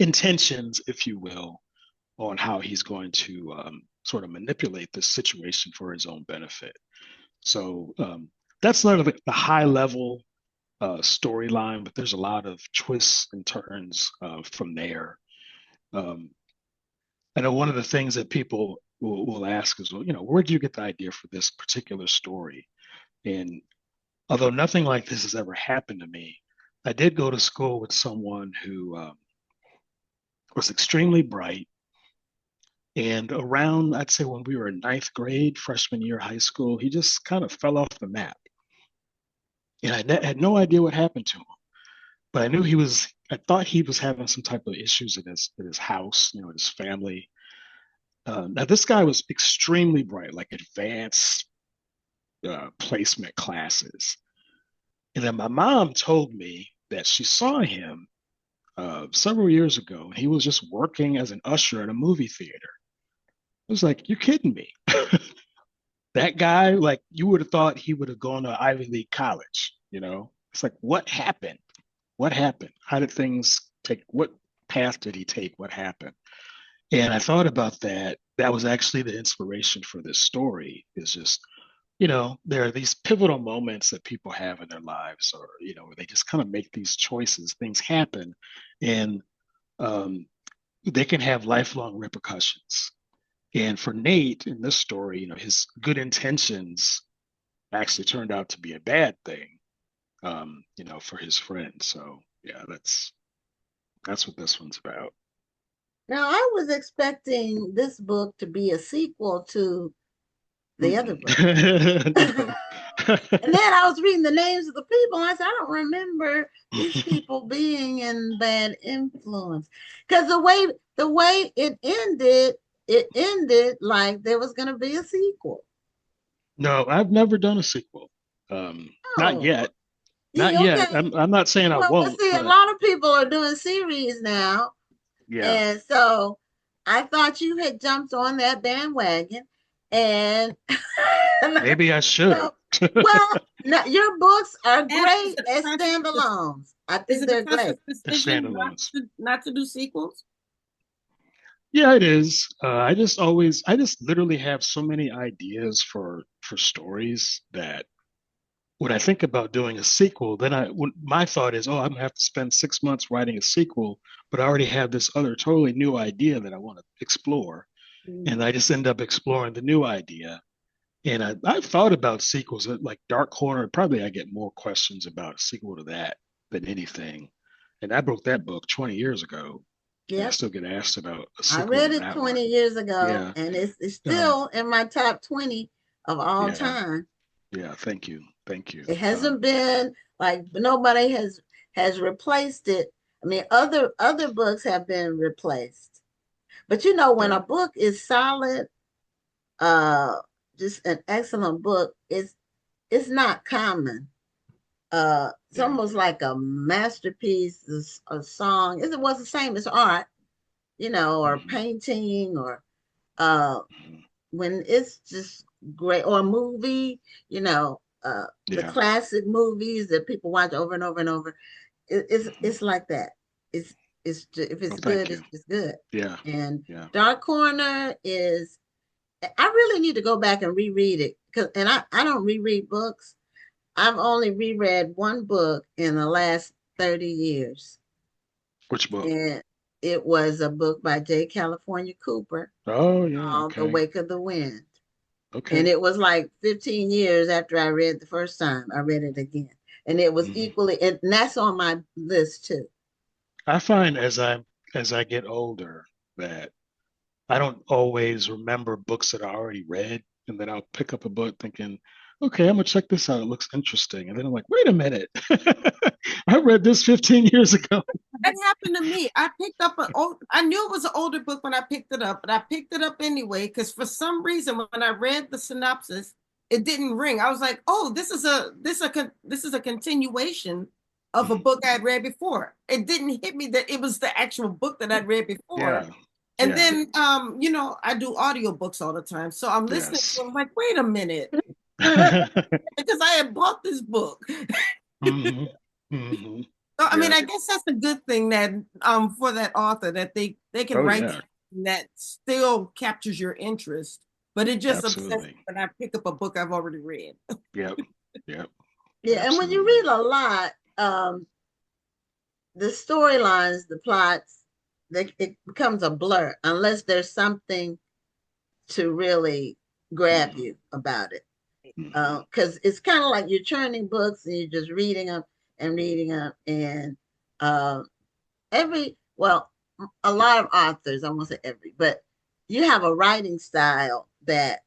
intentions, if you will, on how he's going to sort of manipulate this situation for his own benefit. So that's sort of the high level storyline, but there's a lot of twists and turns from there. I know one of the things that people will ask is, well, where did you get the idea for this particular story? And although nothing like this has ever happened to me, I did go to school with someone who was extremely bright. And around, I'd say when we were in ninth grade, freshman year of high school, he just kind of fell off the map. And I had no idea what happened to him. But I thought he was having some type of issues in his house, in his family. Now, this guy was extremely bright, like advanced placement classes. And then my mom told me that she saw him several years ago, and he was just working as an usher at a movie theater. I was like, you're kidding me. That guy, like, you would have thought he would have gone to Ivy League college, It's like, what happened? What happened? How did things what path did he take? What happened? And I thought about that. That was actually the inspiration for this story, is just, there are these pivotal moments that people have in their lives, or, where they just kind of make these choices, things happen, and they can have lifelong repercussions. And for Nate in this story, his good intentions actually turned out to be a bad thing, for his friend. So yeah, that's what this one's about. Now, I was expecting this book to be a sequel to the other book. And then I was reading the names of the people, and I said, I don't remember these people being in bad influence. Because the way it ended like there was going to be a sequel. No, I've never done a sequel. Not yet. Not yet. I'm not saying I won't. See, a lot of people are doing series now. Yeah. And so I thought you had jumped on that bandwagon, and maybe I should. No, your books are great as standalones. I think they're great. Decision not to do sequels? Yeah, it is. I just literally have so many ideas for stories that when I think about doing a sequel, my thought is, oh, I'm gonna have to spend 6 months writing a sequel, but I already have this other totally new idea that I want to explore, Mm. and I just end up exploring the new idea. And I've thought about sequels like Dark Corner. Probably I get more questions about a sequel to that than anything. And I wrote that book 20 years ago, and I Yep. still get asked about a I sequel to read it that one. 20 years ago, Yeah. and it's Um, still in my top 20 of all yeah. time. Yeah. Thank you. Thank you. It hasn't been like nobody has replaced it. I mean, other books have been replaced. But you know, when Yeah. a book is solid, uh, just an excellent book, it's not common. It's Yeah. almost like a masterpiece, a song. It was the same as art, or Hmm. painting, or uh, Hmm. when it's just great, or a movie, you know, the Yeah. classic movies that people watch over and over and over. Hmm. It's like that. It's if Well, it's thank good, you. it's good. Yeah. And Yeah. Dark Corner is. I really need to go back and reread it because, and I don't reread books. I've only reread one book in the last 30 years, Which book? and it was a book by J. California Cooper Oh, yeah. called The Okay. Wake of the Wind. And Okay. it was like 15 years after I read the first time, I read it again. And it was Hmm. equally, and that's on my list too. I find as I get older that I don't always remember books that I already read, and then I'll pick up a book thinking, okay, I'm gonna check this out. It looks interesting. And then I'm like, wait a minute. I read this 15 years ago. That happened to me. I picked up an old, I knew it was an older book when I picked it up, but I picked it up anyway because for some reason when I read the synopsis, it didn't ring. I was like, oh, this is a continuation of a Mhm. book I had read before. It didn't hit me that it was the actual book that I'd read before. Yeah. And Yeah. then I do audiobooks all the time. So I'm listening to Yes. them like, wait a minute, because I had bought this book. Hmm. Hmm. So, I mean, Yeah. I guess that's a good thing that for that author that they can Oh, write yeah. something that still captures your interest, but it just obsesses Absolutely. when I pick up a book I've already read. Yep. Yep. Yeah, and when you Absolutely. read a lot, the storylines, the plots, it becomes a blur unless there's something to really grab Hmm. you about it. Hmm. Because it's kind of like you're turning books and you're just reading them and reading them. And uh, well, a lot of authors, I won't say every, but you have a writing style that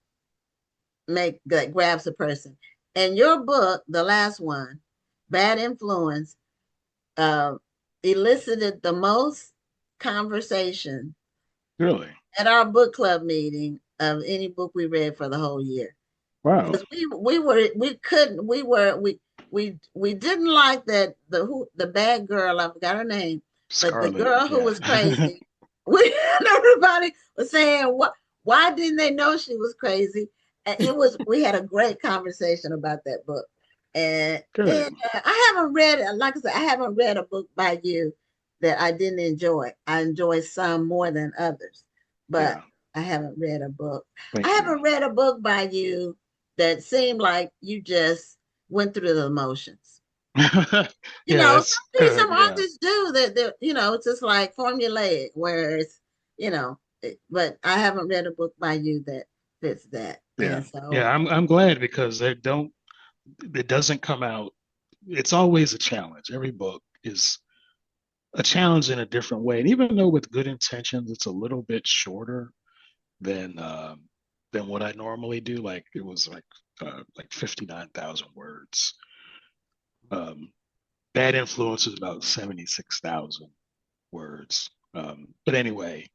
grabs a person. And your book, the last one, Bad Influence, uh, elicited the most conversation Really? at our book club meeting of any book we read for the whole year. Wow. Because we couldn't we didn't like that the bad girl, I forgot her name, but the Scarlet. girl who Yeah. was crazy. We everybody was saying, what, why didn't they know she was crazy? And it was we had a great conversation about that book. And Good. I haven't read, like I said, I haven't read a book by you that I didn't enjoy. I enjoy some more than others, but Yeah. I haven't read a book. I Thank you. haven't read a book by you that seemed like you just went through the motions. Yeah, that's good. Some Yeah. authors do that. It's just like formulaic, where but I haven't read a book by you that fits that. Yeah. And so, Yeah, I'm glad because it doesn't come out. It's always a challenge. Every book is a challenge in a different way. And even though with good intentions, it's a little bit shorter than than what I normally do. Like it was like 59,000 words. Um, Bad Influence is about 76,000 words. But anyway,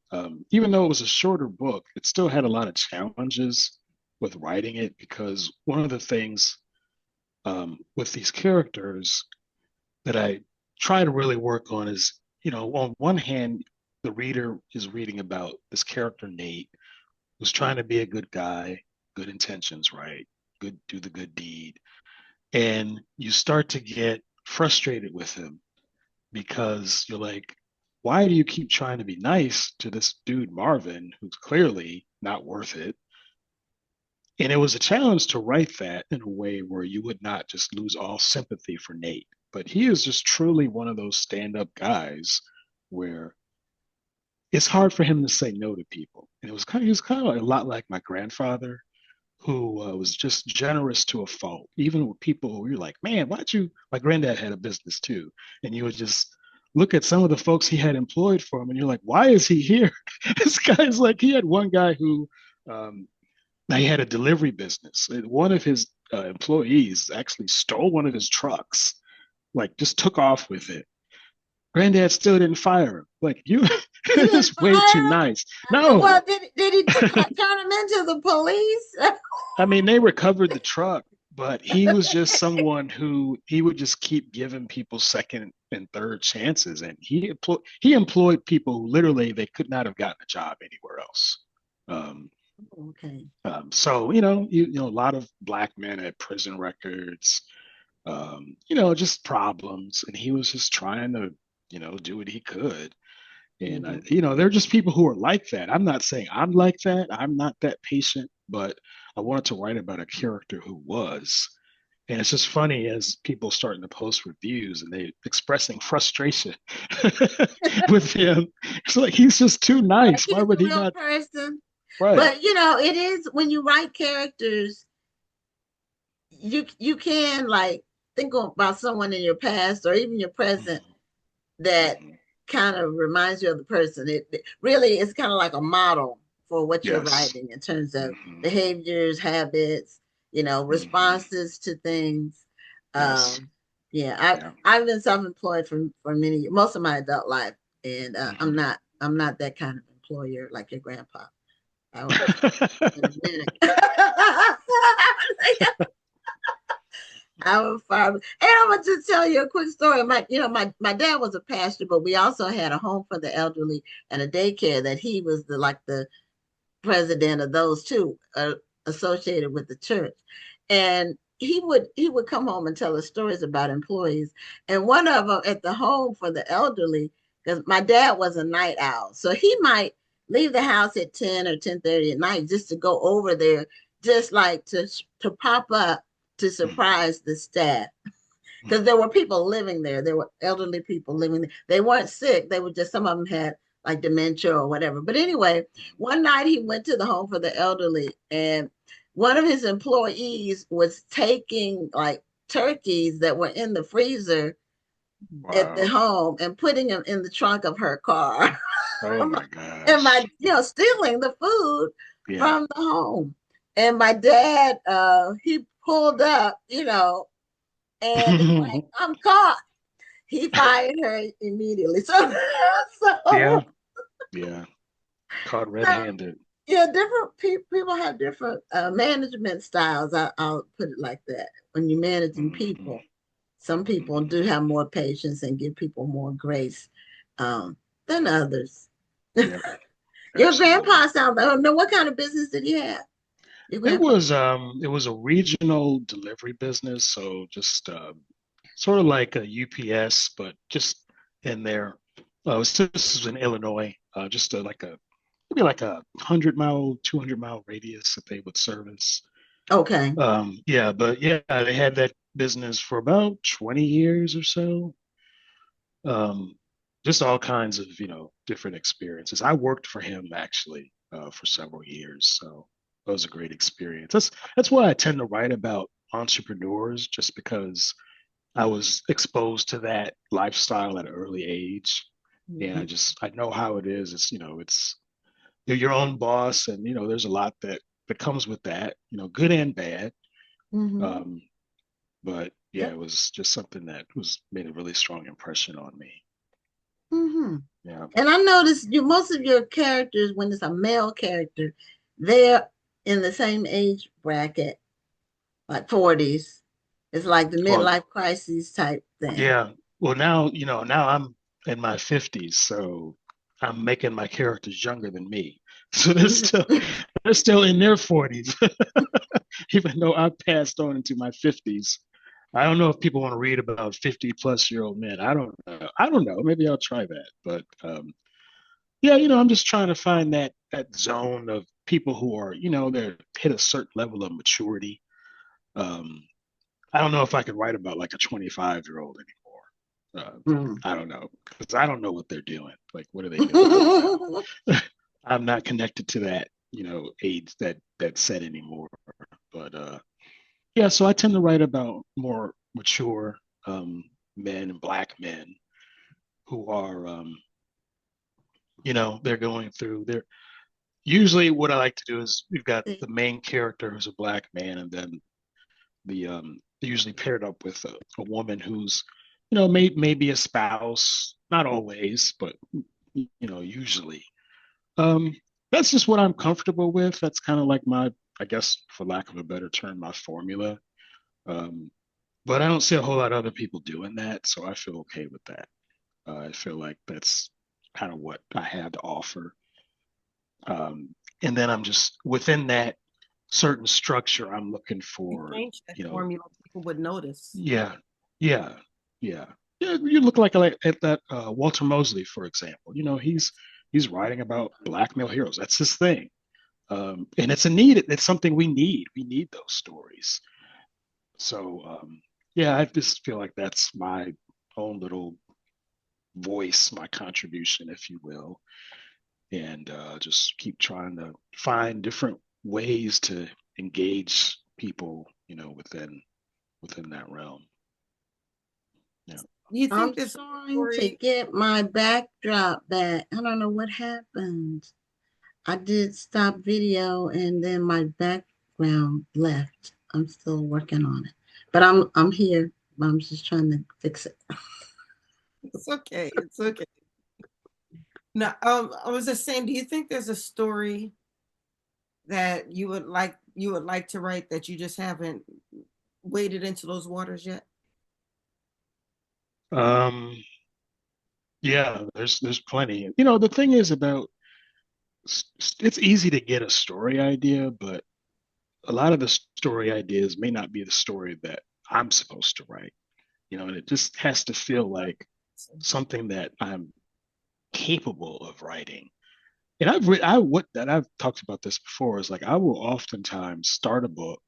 even though it was a shorter book, it still had a lot of challenges with writing it because one of the things with these characters that I try to really work on is, on one hand, the reader is reading about this character, Nate, who's trying to be a good guy, good intentions, right? Good, do the good deed. And you start to get frustrated with him because you're like, why do you keep trying to be nice to this dude, Marvin, who's clearly not worth it? And it was a challenge to write that in a way where you would not just lose all sympathy for Nate. But he is just truly one of those stand up guys where it's hard for him to say no to people. And he was kind of a lot like my grandfather, who was just generous to a fault, even with people who you're like, man, why'd you? My granddad had a business too. And you would just look at some of the folks he had employed for him and you're like, why is he here? This guy's like, he had one guy who, now he had a delivery business. One of his employees actually stole one of his trucks, like just took off with it. Granddad still didn't fire him. Like, you, it's way too nice. No. Well, did he turn him into the police? I mean, they recovered the truck, but he was just someone who he would just keep giving people second and third chances. And he employed people who literally they could not have gotten a job anywhere else. Okay. So, you know, a lot of black men had prison records, just problems. And he was just trying to, do what he could. And, there are just people who are like that. I'm not saying I'm like that. I'm not that patient, but I wanted to write about a character who was. And it's just funny as people starting to post reviews and they expressing frustration with him. It's like, he's just too nice. Like, why would he real not? Person. Right. But, it is when you write characters, you can like think about someone in your past or even your present that kind of reminds you of the person. It really is kind of like a model for what you're writing in terms of behaviors, habits, responses to things. I've been self-employed for most of my adult life, and I'm not that kind of employer like your grandpa. I was in a minute. I was fired. And I'm gonna just tell you a quick story. My my dad was a pastor, but we also had a home for the elderly and a daycare that he was the president of those two associated with the church. And he would come home and tell us stories about employees. And one of them at the home for the elderly, because my dad was a night owl, so he might leave the house at 10 or 10:30 at night just to go over there, just like to pop up to surprise the staff, because there were people living there. There were elderly people living there. They weren't sick. They were just, some of them had like dementia or whatever. But anyway, one night he went to the home for the elderly, and one of his employees was taking like turkeys that were in the freezer at the home and putting them in the trunk of her car. Oh my gosh. And stealing the food from the home. And my dad, he pulled up, and like, I'm caught. He fired her immediately. So caught red-handed. Different people have different management styles. I'll put it like that. When you're managing people, some people do have more patience and give people more grace than others. Yeah, your grandpa sounds. I don't know, what kind of business did he have? It was a regional delivery business, so just sort of like a UPS, but just in there. This was in Illinois, just maybe like a 100-mile, 200-mile radius that they would service. Okay. They had that business for about 20 years or so. Just all kinds of different experiences. I worked for him actually for several years, so that was a great experience. That's why I tend to write about entrepreneurs, just because I was exposed to that lifestyle at an early age, and I know how it is. It's you're your own boss, and there's a lot that comes with that, good and bad. But it was just something that made a really strong impression on me. Yeah. And I noticed most of your characters, when it's a male character, they're in the same age bracket, like 40s. It's like the midlife crisis type thing. Yeah. Well, now I'm in my 50s, so I'm making my characters younger than me. So they're still in their 40s, even though I passed on into my 50s. I don't know if people want to read about 50-plus-year-old men. I don't know. I don't know. Maybe I'll try that. But yeah, I'm just trying to find that zone of people who are, they're hit a certain level of maturity. Um, I don't know if I could write about like a 25-year-old anymore. I don't know because I don't know what they're doing. Like, what are they doing right now? I'm not connected to that, age that set anymore. But yeah, so I tend to write about more mature men and black men who are, they're going through. They're usually what I like to do is we've got the main character who's a black man, and then they're usually paired up with a woman who's, maybe a spouse, not always, but usually. Um, that's just what I'm comfortable with. That's kind of like my, I guess, for lack of a better term, my formula. Um, but I don't see a whole lot of other people doing that, so I feel okay with that. I feel like that's kind of what I have to offer. And then I'm just within that certain structure, I'm looking for, change that formula, people would notice. Yeah, yeah, yeah. Yeah, you look like at that Walter Mosley, for example. He's writing about black male heroes. That's his thing. And it's a need. It's something we need. We need those stories. So yeah, I just feel like that's my own little voice, my contribution, if you will, and just keep trying to find different ways to engage people, within that realm. Yeah. You think I'm trying to get my backdrop back. I don't know what happened. I did stop video and then my background left. I'm still working on it. But I'm here. I'm just trying to fix it. It's okay. It's okay. Now, I was just saying, do you think there's a story that you would like to write that you just haven't waded into those waters yet? Yeah, there's plenty. The thing is about it's easy to get a story idea, but a lot of the story ideas may not be the story that I'm supposed to write. And it just has to feel like something that I'm capable of writing. And I've talked about this before is like I will oftentimes start a book,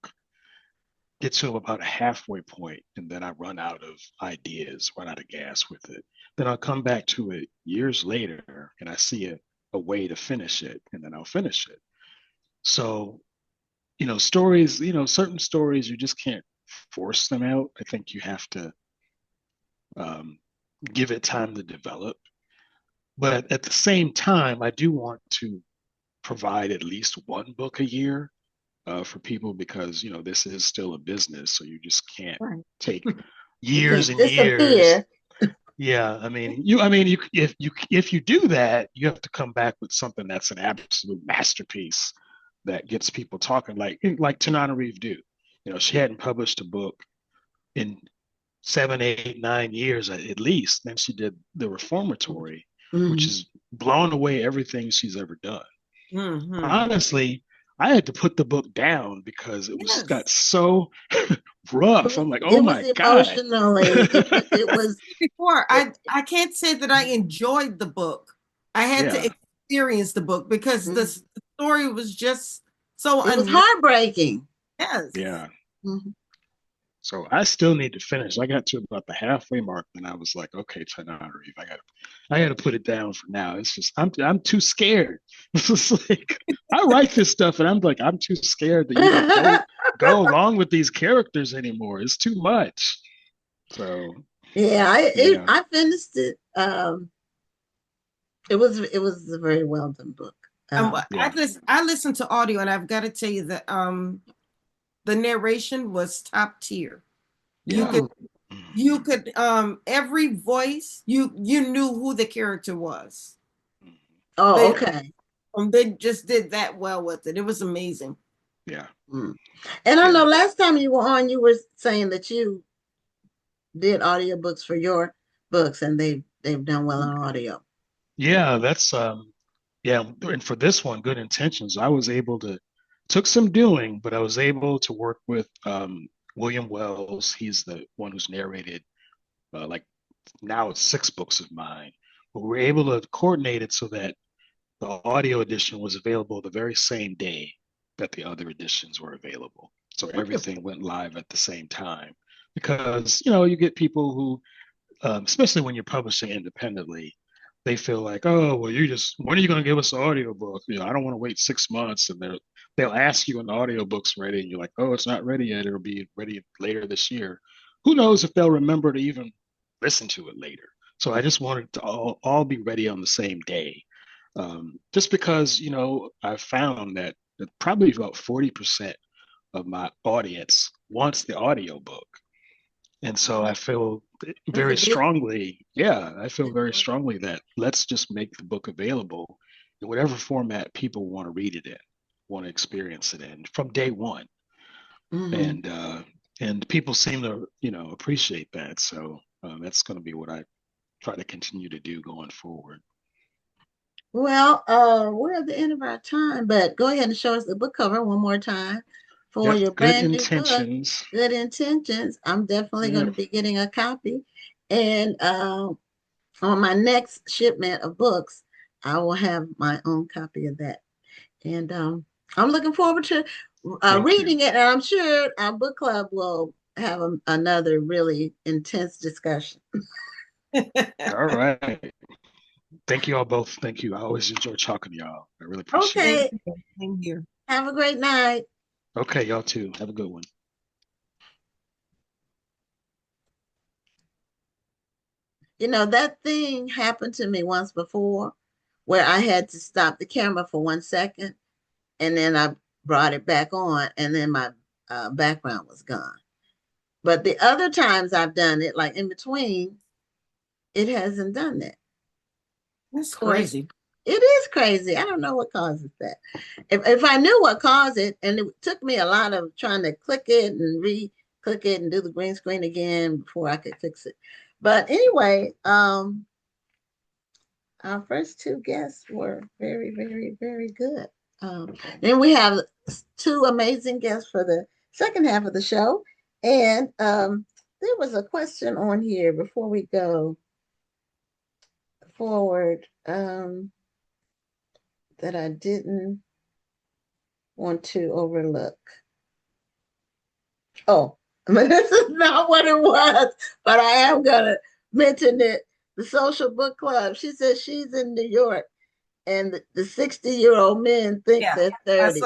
get to about a halfway point, and then I run out of ideas, run out of gas with it. Then I'll come back to it years later and I see a way to finish it, and then I'll finish it. So, stories, certain stories, you just can't force them out. I think you have to um, give it time to develop. But at the same time, I do want to provide at least one book a year for people because this is still a business, so you just can't take years and years. Yeah, if you do that, you have to come back with something that's an absolute masterpiece that gets people talking, like Tananarive Due. She hadn't published a book in 7, 8, 9 years at least. Then she did The Reformatory, which has blown away everything she's ever done. Honestly, I had to put the book down because it got so rough. I'm like, oh my God. Emotionally, it was before. I can't say that I enjoyed the book. I had to experience the book because the story was just so it was heartbreaking. Yes. Yeah. So I still need to finish. I got to about the halfway mark, and I was like, okay, Tananarive, I got to put it down for now. It's just I'm too scared. It's like I write this stuff, and I'm like I'm too scared to even go along with these characters anymore. It's too much. So I finished it. It was a very well done book. I listened to audio, and I've got to tell you that the narration was top tier. Yeah. You could every voice you knew who the character was. Oh, okay. They just did that well with it. It was amazing. Yeah. And I know last time you were on, you were saying that you did audiobooks for your books, and they've done well on audio. Yeah, that's and for this one, Good Intentions, I was able to took some doing, but I was able to work with William Wells. He's the one who's narrated like now it's 6 books of mine. But we were able to coordinate it so that the audio edition was available the very same day that the other editions were available. So everything went live at the same time. Because, you get people who, especially when you're publishing independently, they feel like, oh, well, when are you going to give us the audiobook? I don't want to wait 6 months. And they'll ask you when the audiobook's ready, and you're like, oh, it's not ready yet. It'll be ready later this year. Who knows if they'll remember to even listen to it later. So I just wanted to all be ready on the same day. Just because, I've found that probably about 40% of my audience wants the audiobook. And so I feel very strongly, that let's just make the book available in whatever format people want to read it in, want to experience it in from day one. And people seem to, appreciate that. So that's going to be what I try to continue to do going forward. Well, we're at the end of our time, but go ahead and show us the book cover one more time for your brand new book, Good Intentions. I'm definitely going to be getting a copy. And on my next shipment of books, I will have my own copy of that. And I'm looking forward to reading it. And I'm sure our book club will have another really intense discussion. All right. Thank you all both. Thank you. I always enjoy talking to y'all. I really appreciate it. Thank you. Have a great night. Okay, y'all too. Have a good one. That thing happened to me once before where I had to stop the camera for 1 second, and then I brought it back on, and then my background was gone. But the other times I've done it, like in between, it hasn't done that. That's crazy. It is crazy. I don't know what causes that. If I knew what caused it, and it took me a lot of trying to click it and re-click it and do the green screen again before I could fix it. But anyway, our first 2 guests were very, very, very good. Then we have 2 amazing guests for the second half of the show. And there was a question on here before we go forward that I didn't want to overlook. Oh, this is not what it was, but I am going to mention it. The Social Book Club. She says she's in New York, and the 60-year-old men think they're 30.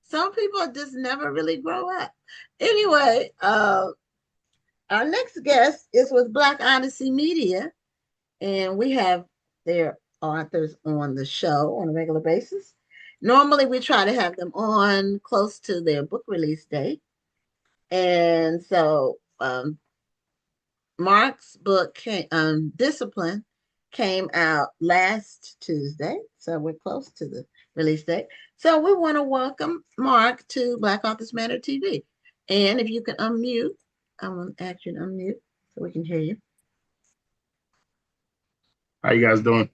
Some people just never really grow up. Anyway, our next guest is with Black Odyssey Media, and we have their authors on the show on a regular basis. Normally, we try to have them on close to their book release date. And so Marc's book, Discipline, came out last Tuesday. So we're close to the release date. So we want to welcome Marc to Black Authors Matter TV. And if you can unmute, I'm going to ask you to unmute so we can hear you. How you guys doing?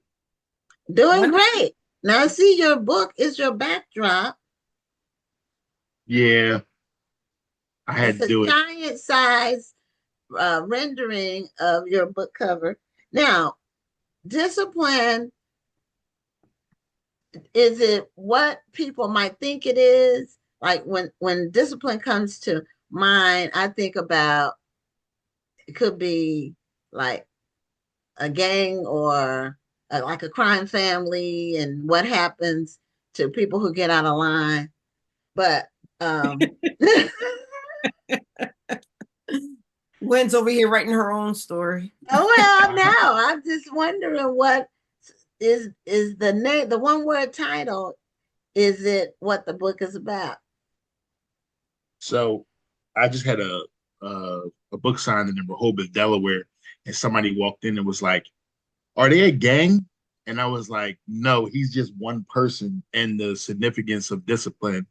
Doing great. Now, I see your book is your backdrop. Yeah. I had to do it. It's a giant size rendering of your book cover. Now, Discipline, is it what people might think it is? Like when Discipline comes to mind, I think about it could be like a gang or like a crime family and what happens to people who get out of line. But Gwen's over here writing her own story. Oh, well, no, I'm just wondering what is the name, the one word title, is it what the book is about? So I just had a book signing in Rehoboth, Delaware, and somebody walked in and was like, "Are they a gang?" And I was like, "No, he's just one person, and the significance of Discipline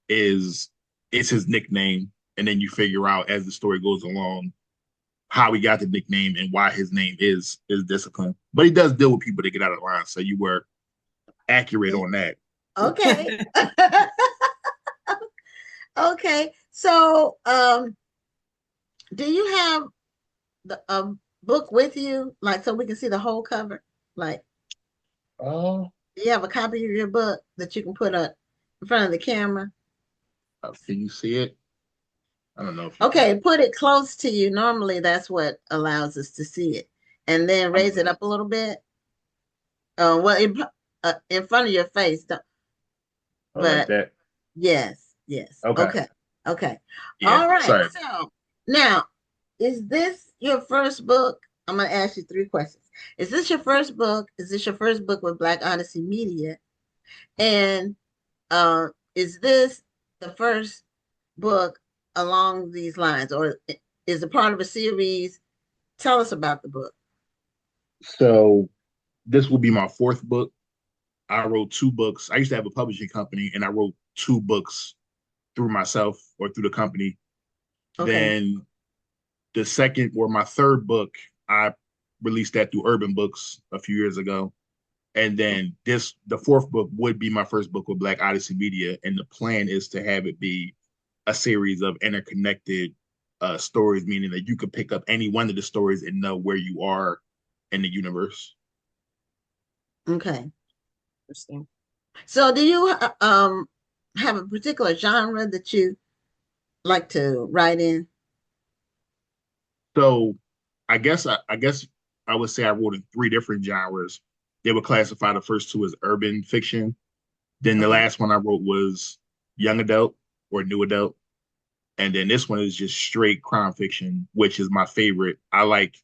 is his nickname, and then you figure out as the story goes along how he got the nickname and why his name is Discipline. But he does deal with people that get out of line, so you were accurate on that." Okay. Okay. So, do you have a book with you, like so we can see the whole cover? Like, Oh, do you have a copy of your book that you can put up in front of the camera? can you see it? I don't know if you can. Okay, put it close to you. Normally, that's what allows us to see it, and then I'm raise it up a little bit. In front of your face. like But that. yes, yes. Okay. Okay, okay. Yeah. All right. Sorry. So now, is this your first book? I'm going to ask you three questions. Is this your first book? Is this your first book with Black Odyssey Media? And is this the first book along these lines, or is it part of a series? Tell us about the book. So this will be my fourth book. I wrote two books. I used to have a publishing company, and I wrote two books through myself or through the company. Okay. Then the second or my third book, I released that through Urban Books a few years ago. And then the fourth book would be my first book with Black Odyssey Media. And the plan is to have it be a series of interconnected stories, meaning that you could pick up any one of the stories and know where you are in the universe. Okay. Interesting. So do you have a particular genre that you like to write in? So I guess I would say I wrote in three different genres. They would classify the first two as urban fiction. Then the Okay. last one I wrote was young adult or new adult. And then this one is just straight crime fiction, which is my favorite. I like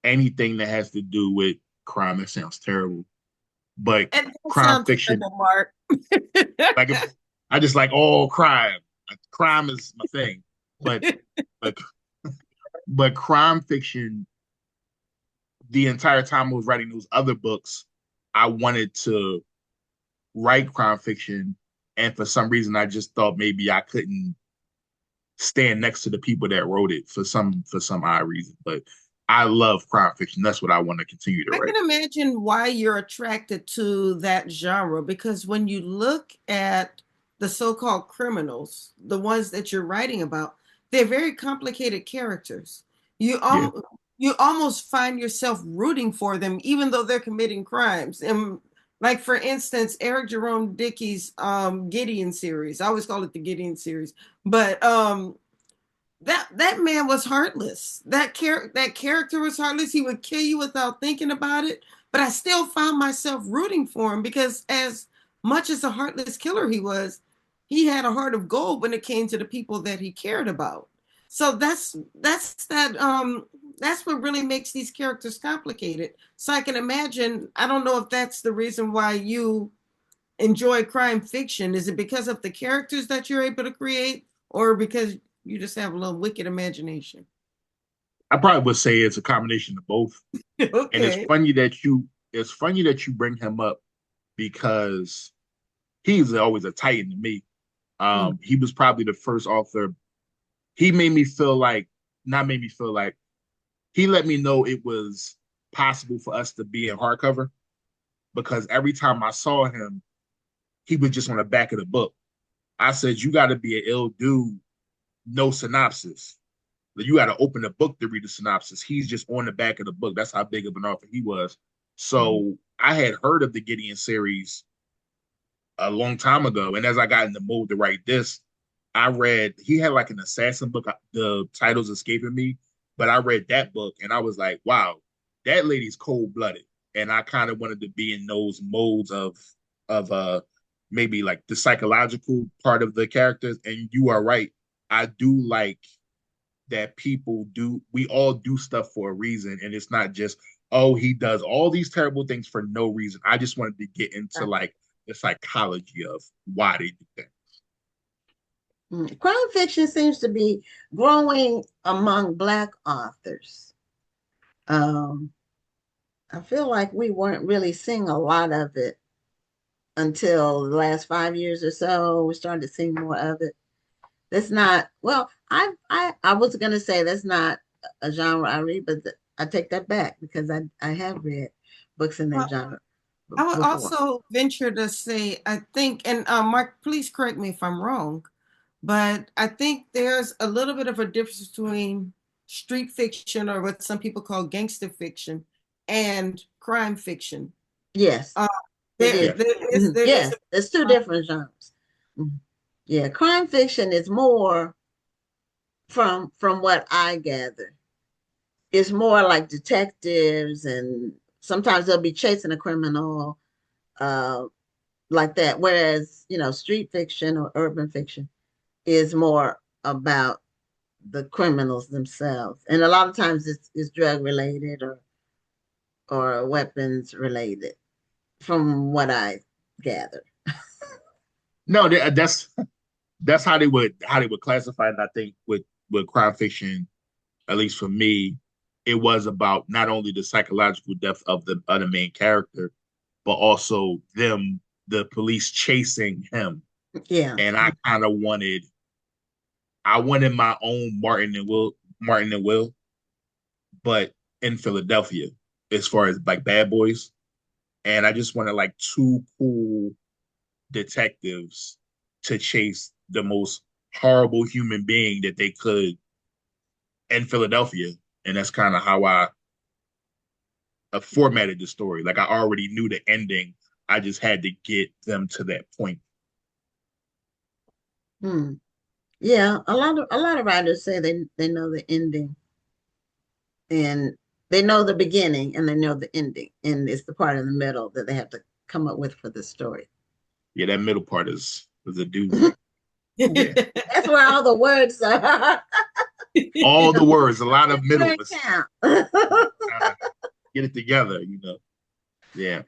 anything that has to do with crime. That sounds terrible, but And that crime sounds fiction, terrible, Mark. like I just like all crime. Crime is my thing, but but but crime fiction. The entire time I was writing those other books, I wanted to write crime fiction, and for some reason, I just thought maybe I couldn't stand next to the people that wrote it for some odd reason. But I love crime fiction. That's what I want to continue to I write. can imagine why you're attracted to that genre, because when you look at the so-called criminals, the ones that you're writing about, they're very complicated characters. You Yeah, you almost find yourself rooting for them, even though they're committing crimes. And like for instance, Eric Jerome Dickey's Gideon series. I always call it the Gideon series, but that man was heartless. That character was heartless. He would kill you without thinking about it. But I still found myself rooting for him because as much as a heartless killer he was, he had a heart of gold when it came to the people that he cared about. So that's what really makes these characters complicated. So I can imagine, I don't know if that's the reason why you enjoy crime fiction. Is it because of the characters that you're able to create, or because you just have a little wicked imagination? I probably would say it's a combination of both. And Okay. it's funny that you bring him up because he's always a titan to me. Mm. He was probably the first author. He made me feel like, not made me feel like, he let me know it was possible for us to be in hardcover because every time I saw him, he was just on the back of the book. I said, you got to be an ill dude, no synopsis. You got to open the book to read the synopsis. He's just on the back of the book. That's how big of an author he was. So I had heard of the Gideon series a long time ago. And as I got in the mood to write this, I read, he had like an assassin book. The title's escaping me, but I read that book and I was like, wow, that lady's cold blooded. And I kind of wanted to be in those modes of maybe like the psychological part of the characters. And you are right. I do like that we all do stuff for a reason. And it's not just, oh, he does all these terrible things for no reason. I just wanted to get into like the psychology of why they do that. Crime fiction seems to be growing among Black authors. Um, I feel like we weren't really seeing a lot of it until the last 5 years or so. We started seeing more of it. That's not, well, I was gonna say that's not a genre I read, but I take that back because I have read books in that Well, genre I would before. also venture to say, I think, and Mark, please correct me if I'm wrong, But I think there's a little bit of a difference between street fiction, or what some people call gangster fiction, and crime fiction. Yes, it is. Yes, it's two different genres. Yeah, crime fiction is more, from what I gather, it's more like detectives, and sometimes they'll be chasing a criminal, uh, like that. Whereas, street fiction or urban fiction is more about the criminals themselves, and a lot of times it's drug related or weapons related, from what I gather. No, that's how they would classify it. And I think with crime fiction, at least for me, it was about not only the psychological depth of the other main character, but also the police chasing him. Yeah. And I wanted my own Martin and Will, but in Philadelphia, as far as like Bad Boys. And I just wanted like two cool detectives to chase the most horrible human being that they could in Philadelphia. And that's kind of how I formatted the story. Like I already knew the ending. I just had to get them to that point. Yeah, a lot of writers say they know the ending, and they know the beginning, and they know the ending, and it's the part in the middle that they have to come up with for the story. Yeah, that middle part is a doozy. That's where all the words are. All the words, a lot of middle. Get it together. Yeah.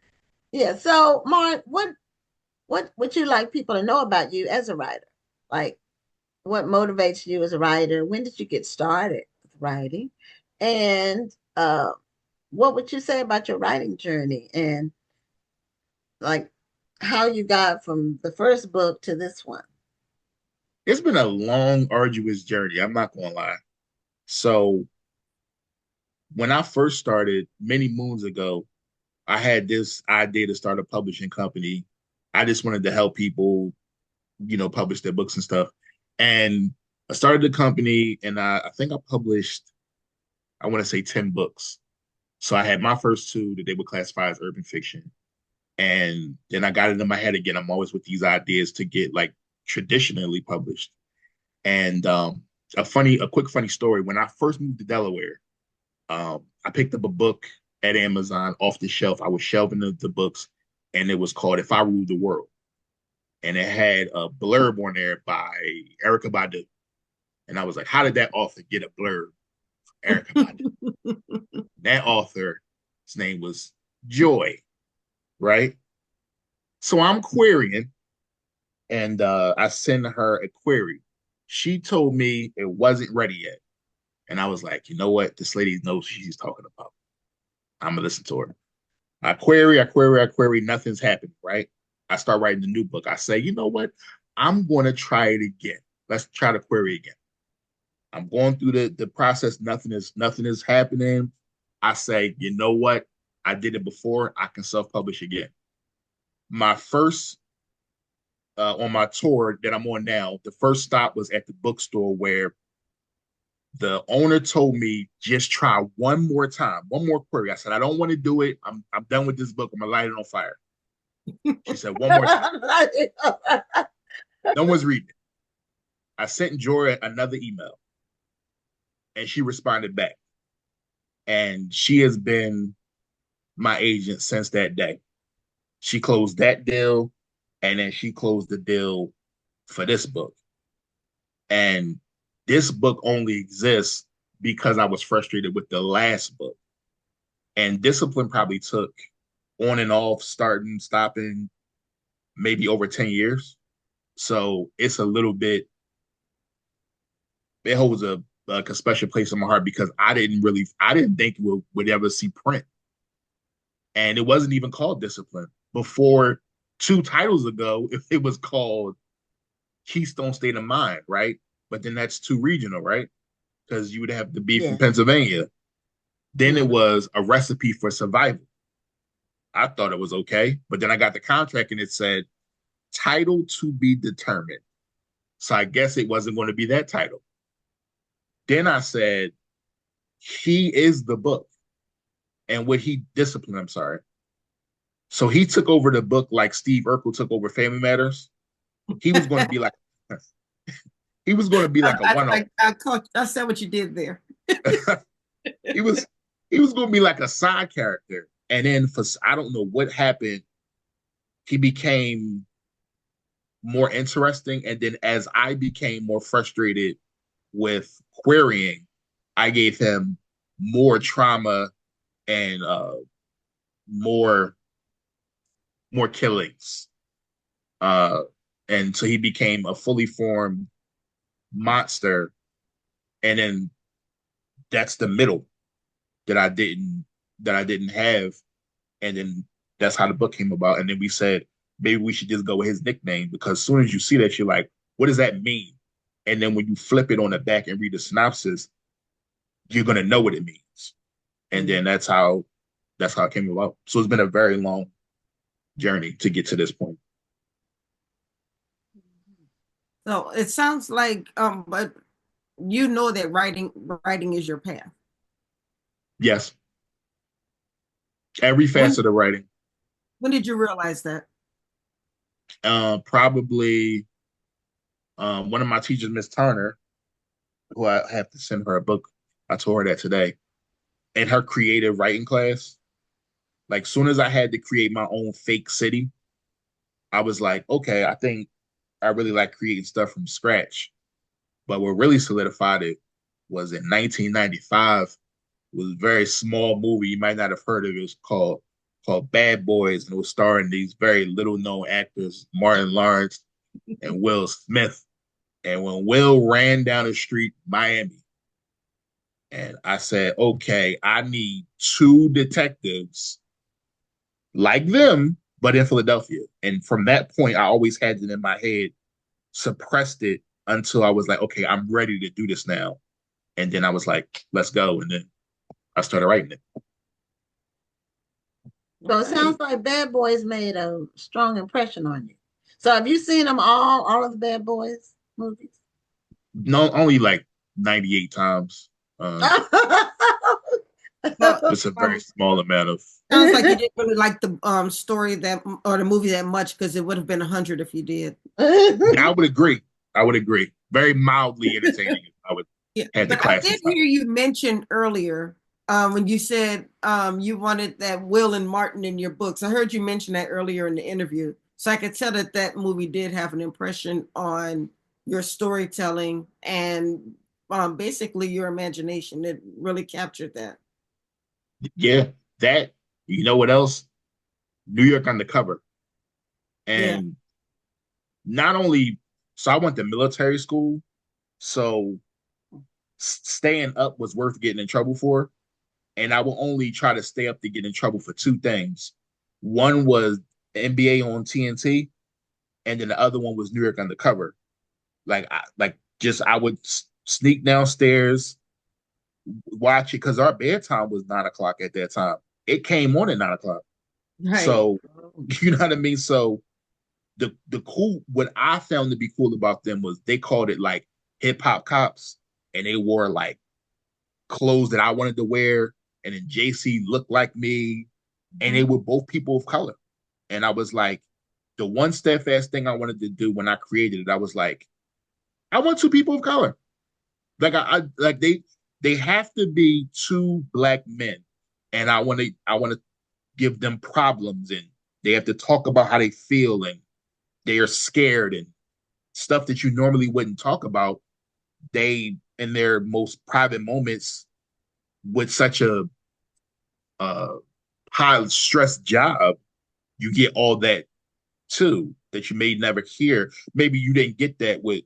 Yeah. So, Mark, what would you like people to know about you as a writer? Like, what motivates you as a writer? When did you get started with writing? And what would you say about your writing journey, and like how you got from the first book to this one? It's been a long, arduous journey. I'm not gonna lie. So when I first started many moons ago, I had this idea to start a publishing company. I just wanted to help people, publish their books and stuff. And I started the company, and I think I published, I want to say 10 books. So I had my first two that they would classify as urban fiction. And then I got it in my head again. I'm always with these ideas to get like traditionally published. And a quick funny story. When I first moved to Delaware, I picked up a book at Amazon off the shelf. I was shelving the books, and it was called If I Ruled the World. And it had a blurb on there by Erica Badu. And I was like, how did that author get a blurb from Erica Badu? That author's name was Joy, right? So I'm querying, and I send her a query. She told me it wasn't ready yet. And I was like, you know what? This lady knows what she's talking about. I'm going to listen to her. I query. Nothing's happening, right? I start writing the new book. I say, you know what? I'm going to try it again. Let's try to query again. I'm going through the process. Nothing is happening. I say, you know what? I did it before. I can self-publish again. My first, on my tour that I'm on now, the first stop was at the bookstore where the owner told me, just try one more time, one more query. I said, I don't want to do it. I'm done with this book. I'm going to light it on fire. She said, one more time. No one's reading it. I sent Joy another email, and she responded back. And she has been my agent since that day. She closed that deal, and then she closed the deal for this book. And this book only exists because I was frustrated with the last book. And Discipline probably took on and off, starting, stopping, maybe over 10 years. So it's a little bit, it holds a special place in my heart because I didn't think it would ever see print. And it wasn't even called Discipline. Before 2 titles ago, it was called Keystone State of Mind, right? But then that's too regional, right? Because you would have to be from Pennsylvania. Then it was A Recipe for Survival. I thought it was okay, but then I got the contract and it said title to be determined. So I guess it wasn't going to be that title. Then I said, he is the book. And what he disciplined, I'm sorry. So he took over the book like Steve Urkel took over Family Matters. He was going to be like, he was going to be like a one-off. I said what you did there. he was going to be like a side character. And then I don't know what happened, he became more interesting. And then as I became more frustrated with querying, I gave him more trauma and more killings. And so he became a fully formed monster. And then that's the middle that I didn't have. And then that's how the book came about. And then we said, maybe we should just go with his nickname, because as soon as you see that, you're like, what does that mean? And then when you flip it on the back and read the synopsis, you're going to know what it means. And then that's how it came about. So it's been a very long journey to get to this point. So it sounds like, but you know that writing is your path. Yes. Every facet of writing. When did you realize that? Probably one of my teachers, Miss Turner, who I have to send her a book. I told her that today. In her creative writing class, like soon as I had to create my own fake city, I was like, okay, I think I really like creating stuff from scratch. But what really solidified it was in 1995. It was a very small movie. You might not have heard of it. It was called Bad Boys, and it was starring these very little known actors, Martin Lawrence and Will Smith. And when Will ran down the street, Miami, and I said, okay, I need 2 detectives like them, but in Philadelphia. And from that point, I always had it in my head, suppressed it until I was like, okay, I'm ready to do this now. And then I was like, let's go. And then I started writing it. So it sounds like Bad Boys made a strong impression on you. So have you seen them all of the Bad Boys movies? No, only like 98 times. It's a very small amount of. Sounds like you didn't really like the story or the movie that much, because it would have been 100 if you did. I would agree. Very mildly entertaining. I would have the class. I did hear you mention earlier when you said you wanted that Will and Martin in your books. I heard you mention that earlier in the interview. So I could tell that movie did have an impression on your storytelling and basically your imagination. It really captured that. Yeah, that. You know what else? New York Undercover. And not only, so I went to military school, so staying up was worth getting in trouble for. And I will only try to stay up to get in trouble for 2 things. One was NBA on TNT, and then the other one was New York Undercover. I would sneak downstairs, watch it, because our bedtime was 9:00 at that time. It came on at 9:00. Right. So you know what I mean? So the cool, what I found to be cool about them was they called it like hip hop cops, and they wore like clothes that I wanted to wear, and then JC looked like me, and they were both people of color. And I was like, the one steadfast thing I wanted to do when I created it, I was like, I want 2 people of color. Like they have to be 2 Black men, and I want to give them problems, and they have to talk about how they feel, and they are scared, and stuff that you normally wouldn't talk about. They, in their most private moments, with such a high stress job, you get all that too that you may never hear. Maybe you didn't get that with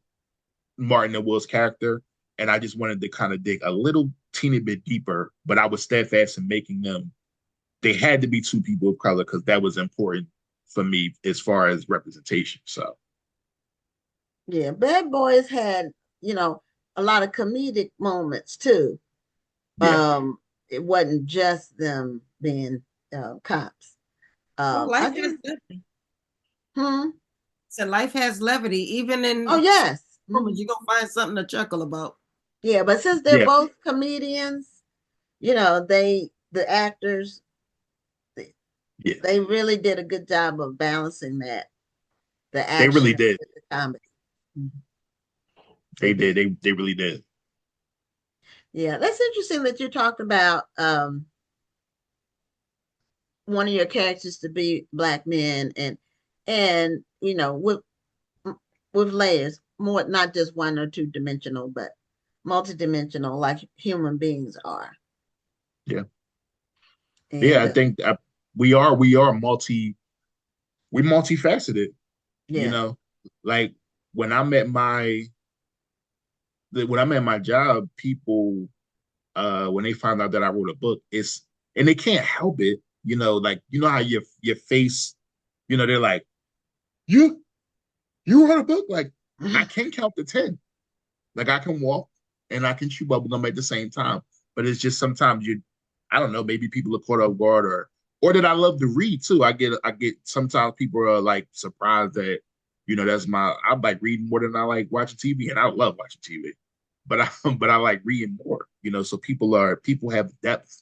Martin and Will's character, and I just wanted to kind of dig a little teeny bit deeper, but I was steadfast in making them. They had to be 2 people of color because that was important for me as far as representation. So, yeah, Bad Boys had, a lot of comedic moments too. Yeah. It wasn't just them being cops. Life has levity. So life has levity, even in. Oh yes. You're gonna find something to chuckle about. Yeah, but since they're both comedians, the actors, they really did a good job of balancing that. The action, they really did. with the comedy. They did. They really did. Yeah, that's interesting that you talked about one of your characters to be Black men and with layers, more not just one or two dimensional, but multidimensional, like human beings are. Yeah. And, I think we are multifaceted. Yeah. Like when I'm at my job, people when they find out that I wrote a book, and they can't help it, like how your face, they're like, you wrote a book? Like I can't count to 10. Like I can walk and I can chew bubble gum at the same time. But it's just sometimes I don't know, maybe people are caught off guard or that I love to read too. I get sometimes people are like surprised that, I like reading more than I like watching TV, and I love watching TV. But I like reading more, so people have depth.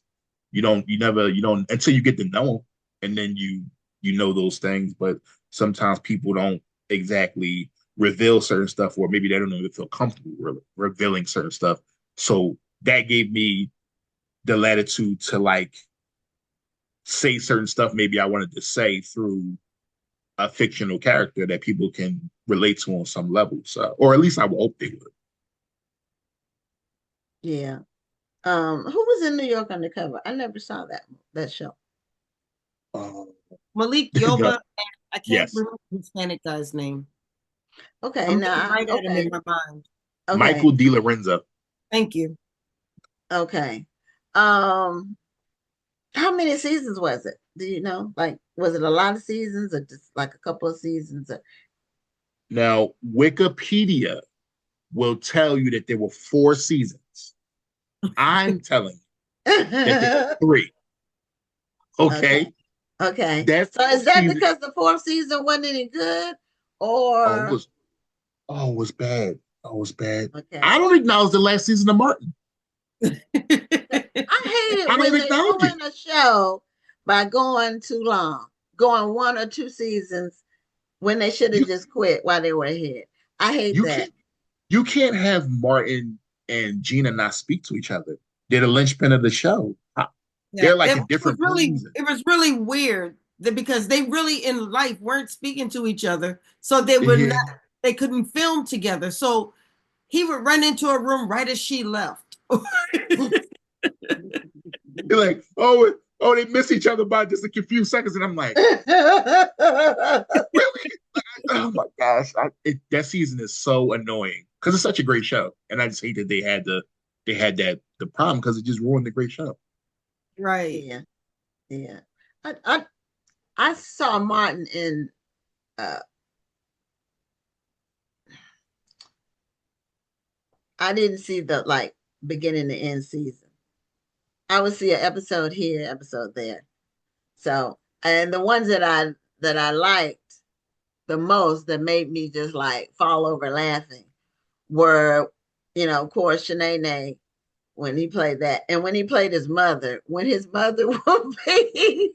You don't until you get to know them, and then you know those things. But sometimes people don't exactly reveal certain stuff, or maybe they don't even feel comfortable revealing certain stuff. So that gave me the latitude to like say certain stuff maybe I wanted to say through a fictional character that people can relate to on some level. So, or at least I would hope they would. Yeah. Who was in New York Undercover? I never saw that show. Malik Yoba. I can't Yes. remember the Hispanic guy's name. Okay, I'm now right at him in my mind. Okay. Michael De Lorenzo. Thank you. Okay. How many seasons was it? Do you know? Like, was it a lot of seasons or just like a couple of seasons? Now, Wikipedia will tell you that there were 4 seasons. I'm telling you that there were 3. Okay. Okay. So is that because the 4th season wasn't any good, or it was bad. Oh, it was bad. Okay. I don't acknowledge the last season of Martin. I hate it when they ruin a show by going too long, going 1 or 2 seasons when they should have just quit while they were ahead. I hate that. You can't have Martin and Gina not speak to each other. They're the linchpin of the show. They're like a different person. It was really weird because they really in life weren't speaking to each other, so they were not. They couldn't film together. So he would run into a room right as she left. You're like, oh, they miss each other by just a few seconds, and I'm like, really? Oh my gosh, that season is so annoying because it's such a great show, and I just hate that they had the problem because it just ruined the great show. Right. Yeah. I saw Martin in I didn't see the beginning to end season. I would see an episode here, episode there. So, and the ones that I liked the most, that made me just like fall over laughing, were, of course, Shanae, when he played that, and when he played his mother, when his mother would be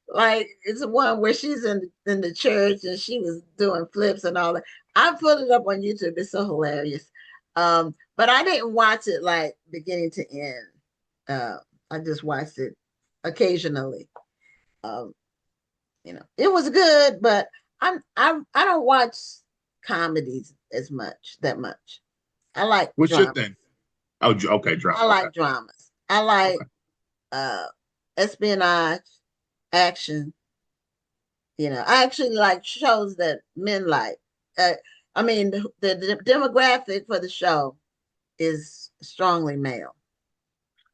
like, it's one where she's in the church and she was doing flips and all that. I put it up on YouTube. It's so hilarious. But I didn't watch it like beginning to end. I just watched it occasionally. It was good, but I don't watch comedies that much. I like What's dramas. your thing? Oh, okay, drama. I like dramas. I like espionage, action. I actually like shows that men like. I mean, the demographic for the show is strongly male.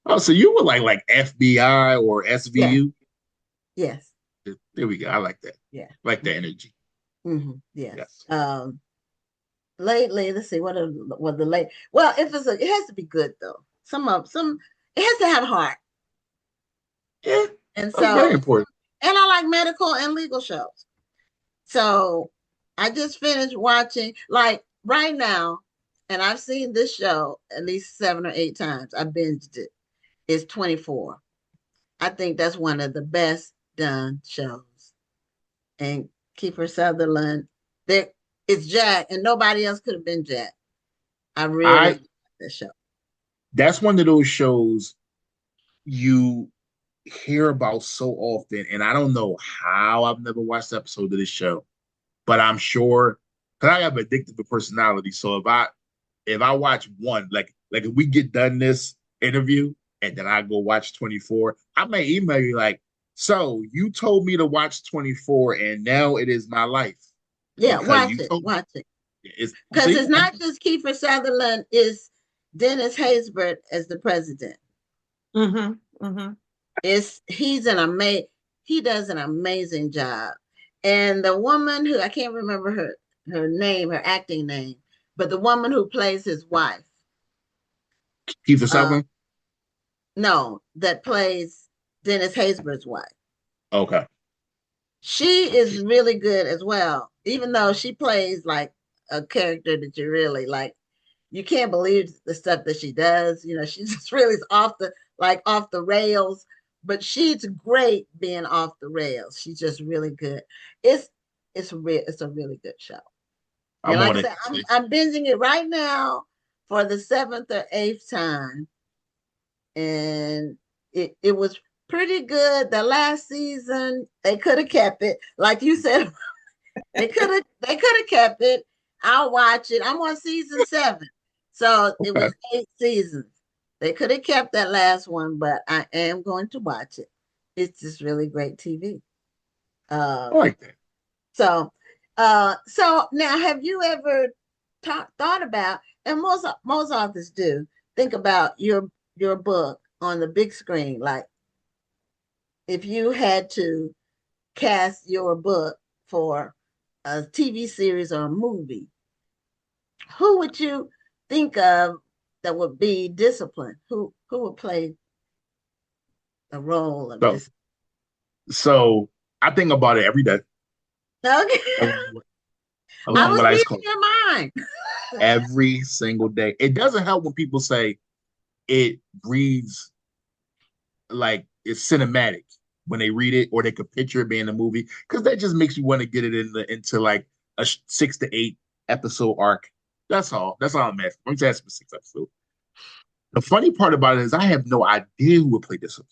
Oh, so you were like FBI or SVU? Yes. There we go. I like that. Yeah. Like the energy. Mm-hmm. Yes. Lately, let's see what the late. Well, it has to be good though. It has to have heart. Yeah. And so that's very important. And I like medical and legal shows. So I just finished watching, like right now, and I've seen this show at least 7 or 8 times. I binged it. It's 24. I think that's one of the best done shows. And Kiefer Sutherland, there it's Jack, and nobody else could have been Jack. I really like this show. That's one of those shows you hear about so often, and I don't know how I've never watched an episode of this show, but I'm sure because I have addictive personality. So if I watch one, like if we get done this interview and then I go watch 24, I may email you like, so you told me to watch 24 and now it is my life. Yeah, watch it. Because it's not just Kiefer Sutherland, it's Dennis Haysbert as the president. Mm-hmm. Mm-hmm. He does an amazing job. And the woman who, I can't remember her name, her acting name, but the woman who plays his wife. Kiefer Sutherland? No, that plays Dennis Haysbert's wife. Okay. She is really good as well, even though she plays like a character that you really like. You can't believe the stuff that she does. You know, she just really is off the rails, but she's great being off the rails. She's just really good. It's a really good show. And like I said, I'm binging it right now for the 7th or 8th time. And it was pretty good. The last season, they could have kept it. Like you said, they could have kept it. I'll watch it. I'm on season 7. So it was 8 seasons. They could have kept that last one, but I am going to watch it. It's just really great TV. I like that. So now, have you ever thought about, and most authors do, think about your book on the big screen, like if you had to cast your book for a TV series or a movie, who would you think of that would be Discipline? Who would play the role of Discipline? So I think about it every day. Okay. I was reading your mind. Every single day. It doesn't help when people say it reads like it's cinematic when they read it, or they could picture it being a movie, because that just makes you want to get it into like a 6 to 8 episode arc. That's all. That's all I'm asking. I'm just asking for 6 episodes. The funny part about it is I have no idea who would play Discipline,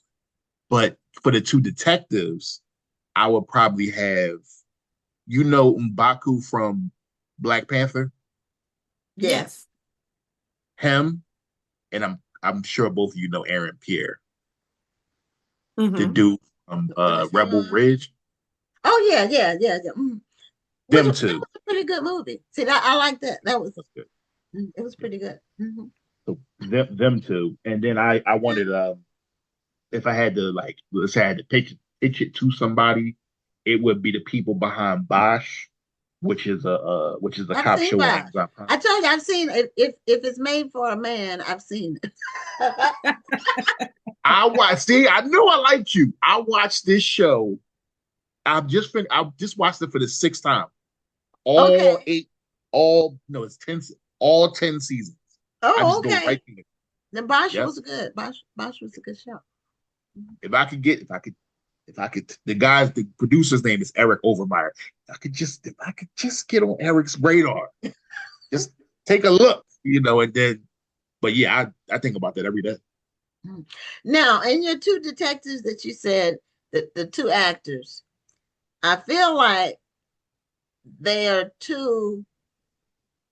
but for the 2 detectives, I would probably have, M'Baku from Black Panther. Yes. Him, and I'm sure both of you know Aaron Pierre. Mm-hmm. The dude from Rebel Ridge. Oh yeah. Mm. Them two. That was a pretty good movie. See, I like that. That was good. It was pretty good. Mm-hmm. So them two, and then I wanted if I had to, like, let's say I had to pitch it to somebody, it would be the people behind Bosch, which is a cop show on Amazon Prime. I told you, I've seen it. If it's made for a man, I've seen it. I knew I liked you. I watched this show. I've just watched it for the 6th time. It's 10. All 10 seasons. Oh, okay. Right through it. The Bosch was good. Bosch was a good show. If I could, the producer's name is Eric Overmeyer. If I could just get on Eric's radar, just take a look, and then, but yeah, I think about that every day. Now, in your 2 detectives that you said, the 2 actors, I feel like they are too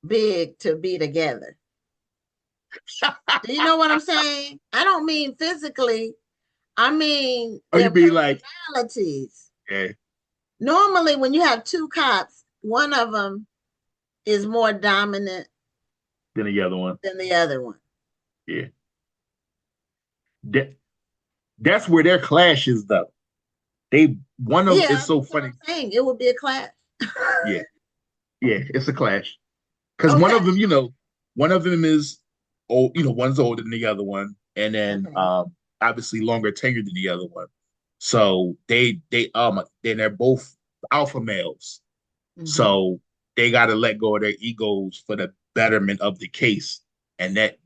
big to be together. Do you know what I'm saying? I don't mean physically. I mean their personalities. Yeah. Normally, when you have 2 cops, one of them is more dominant than the other one. Yeah. That's where their clash is, though. One of them is so funny. It would be a clash. Yeah, it's a clash. Because one of them is old. One's older than the other one, and then obviously longer tenured than the other one. So they're both alpha males. Mm-hmm. So they got to let go of their egos for the betterment of the case. And that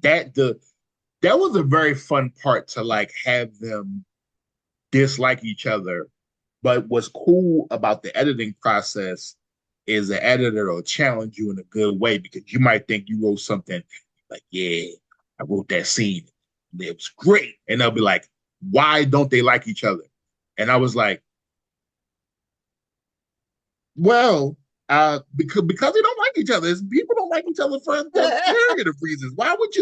was a very fun part to like have them dislike each other. But what's cool about the editing process is the editor will challenge you in a good way, because you might think you wrote something like, yeah, I wrote that scene. It was great. And they'll be like, why don't they like each other? And I was like, well, because they don't like each other. People don't like each other for a myriad of reasons. Why would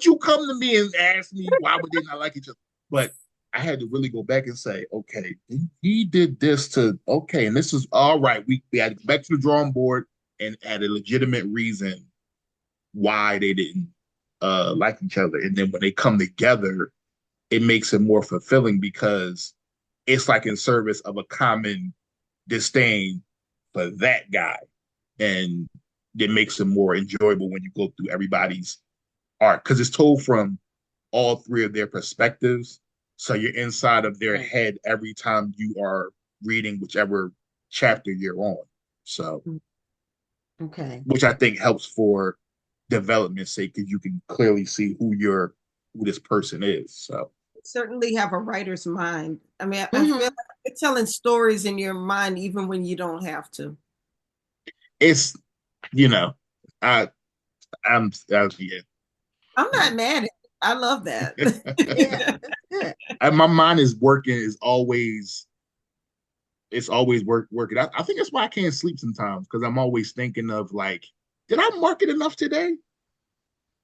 you come to me and ask me why would they not like each other? But I had to really go back and say, okay, he did this to, okay, and this is all right. We had to go back to the drawing board and had a legitimate reason why they didn't like each other. And then when they come together, it makes it more fulfilling, because it's like in service of a common disdain for that guy. And it makes it more enjoyable when you go through everybody's art, because it's told from all three of their perspectives. So you're inside of their head every time you are reading whichever chapter you're on. So, okay, which I think helps for development's sake, because you can clearly see who this person is. So Certainly have a writer's mind. I mean, I feel like you're telling stories in your mind even when you don't have to. it's, I I'm yeah. I'm not mad at it. I love that. yeah, that's good. And my mind is working. It's always working. I think that's why I can't sleep sometimes, because I'm always thinking of like, did I market enough today?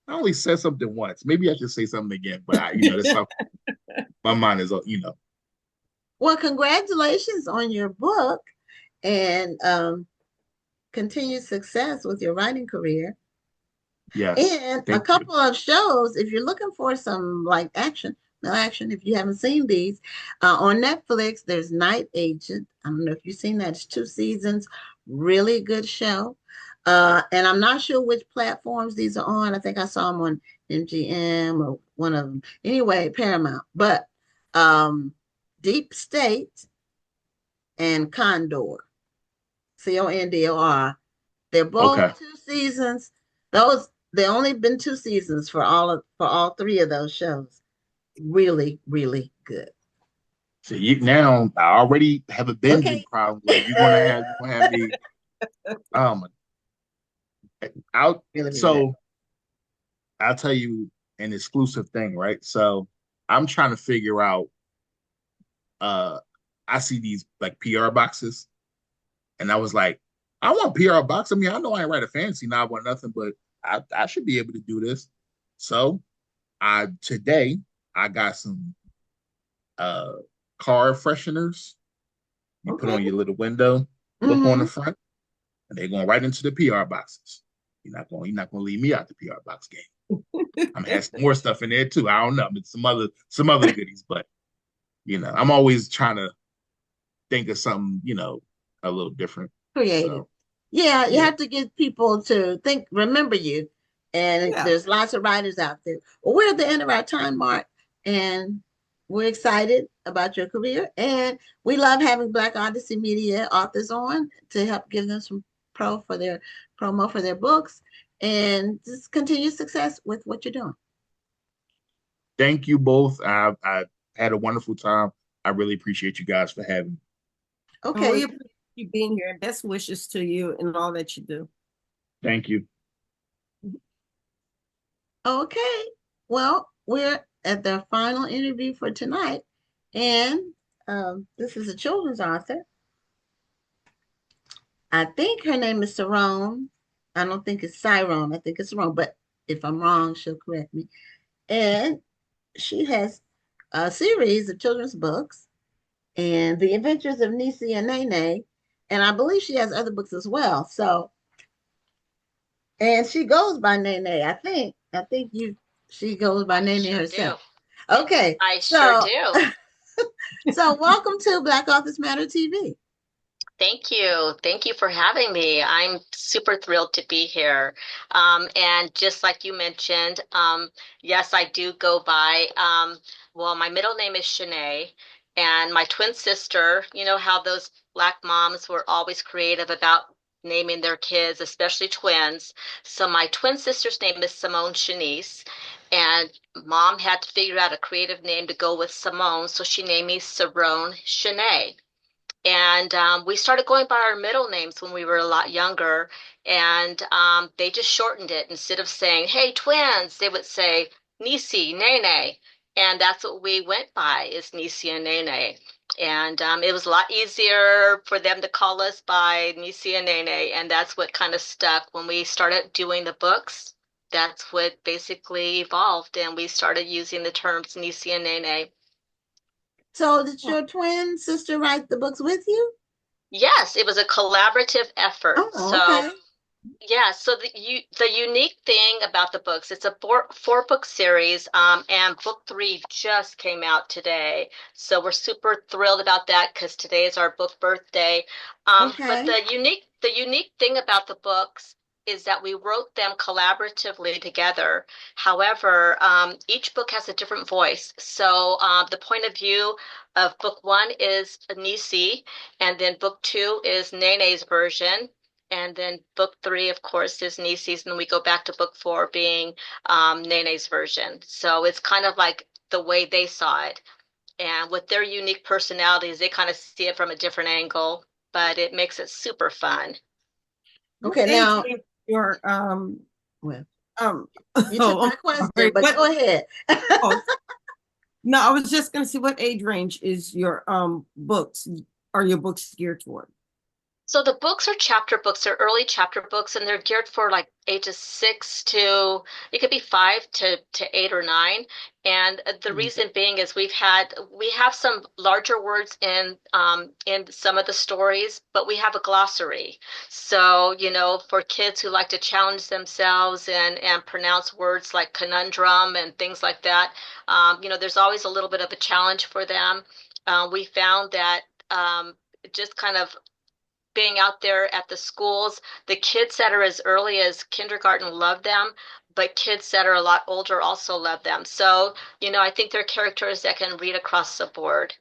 I only said something once. Maybe I should say something again. But that's how my mind is. Well, congratulations on your book, and continued success with your writing career. Yes. And a Thank couple of shows, if you're looking for some like action, no action, if you haven't seen these, on Netflix, there's Night Agent. I don't know if you've seen that. It's 2 seasons, really good show. And I'm not sure which platforms these are on. I think I saw them on MGM or one of them. Anyway, Paramount. But Deep State and Condor, Condor. They're you. both Okay. 2 seasons. They only been 2 seasons for all three of those shows. Really, really good. So now I already have a binging Okay. problem where you're gonna have me um out. Really, really good. So I'll tell you an exclusive thing, right? So I'm trying to figure out. Uh, I see these like PR boxes, and I was like, I want PR box. I mean, I know I ain't write a fantasy novel or nothing, but I should be able to do this. So today I got some uh car fresheners. You put on Okay. your little window, look on the front, and they're going right into the PR boxes. You're not gonna leave me out the PR box game. I'm gonna have some more stuff in there too. I don't know, but some other goodies, but I'm always trying to think of something, a little different. Creative. So Yeah, you yeah, have to get people to remember you. And Yeah. there's lots of writers out there. Well, we're at the end of our time, Mark, and we're excited about your career. And we love having Black Odyssey Media authors on to help give them some promo for their books, and just continue success with what you're doing. thank you both. I had a wonderful time. I really appreciate you guys for having me. And we Okay. appreciate you being here, and best wishes to you and all that you do. Thank you. Okay. Well, we're at the final interview for tonight. And this is a children's author. I think her name is Syrone. I don't think it's Syrone. I think it's Syrone. But if I'm wrong, she'll correct me. And she has a series of children's books and The Adventures of Nisi and Nene. And I believe she has other books as well. So, and she goes by Nene. She goes by Nene herself. Okay. I sure do. So welcome to Black Authors Matter TV. Thank you. Thank you for having me. I'm super thrilled to be here. And just like you mentioned, yes, I do go by, well, my middle name is Shanae, and my twin sister, you know how those Black moms were always creative about naming their kids, especially twins. So my twin sister's name is Simone Shanice, and mom had to figure out a creative name to go with Simone, so she named me Syrone Shanae. And we started going by our middle names when we were a lot younger. And they just shortened it. Instead of saying, hey, twins, they would say Nisi, Nene. And that's what we went by, is Nisi and Nene. And it was a lot easier for them to call us by Nisi and Nene. And that's what kind of stuck when we started doing the books. That's what basically evolved. And we started using the terms Nisi and Nene. So did your twin sister write the books with you? Yes, it was a collaborative effort. Oh, okay. Yeah, so the unique thing about the books, it's a four book series, and book 3 just came out today. So we're super thrilled about that because today is our book birthday. But the unique thing about the books is that we wrote them collaboratively together. However, each book has a different voice. So the point of view of book 1 is Nisi, and then book 2 is Nene's version. And then book 3, of course, is Nisi's, and we go back to book 4 being Nene's version. So it's kind of like the way they saw it. And with their unique personalities, they kind of see it from a different angle, but it makes it super fun. Okay, now your well, you took my question, but go ahead. No, I was just gonna see what age range is your books, are your books geared toward? So the books are chapter books, they're early chapter books, and they're geared for like ages 6 to, it could be 5 to 8 or 9. And the reason being is we have some larger words in some of the stories, but we have a glossary. So, you know, for kids who like to challenge themselves and pronounce words like conundrum and things like that, you know, there's always a little bit of a challenge for them. We found that just kind of being out there at the schools, the kids that are as early as kindergarten love them, but kids that are a lot older also love them. So, you know, I think they're characters that can read across the board.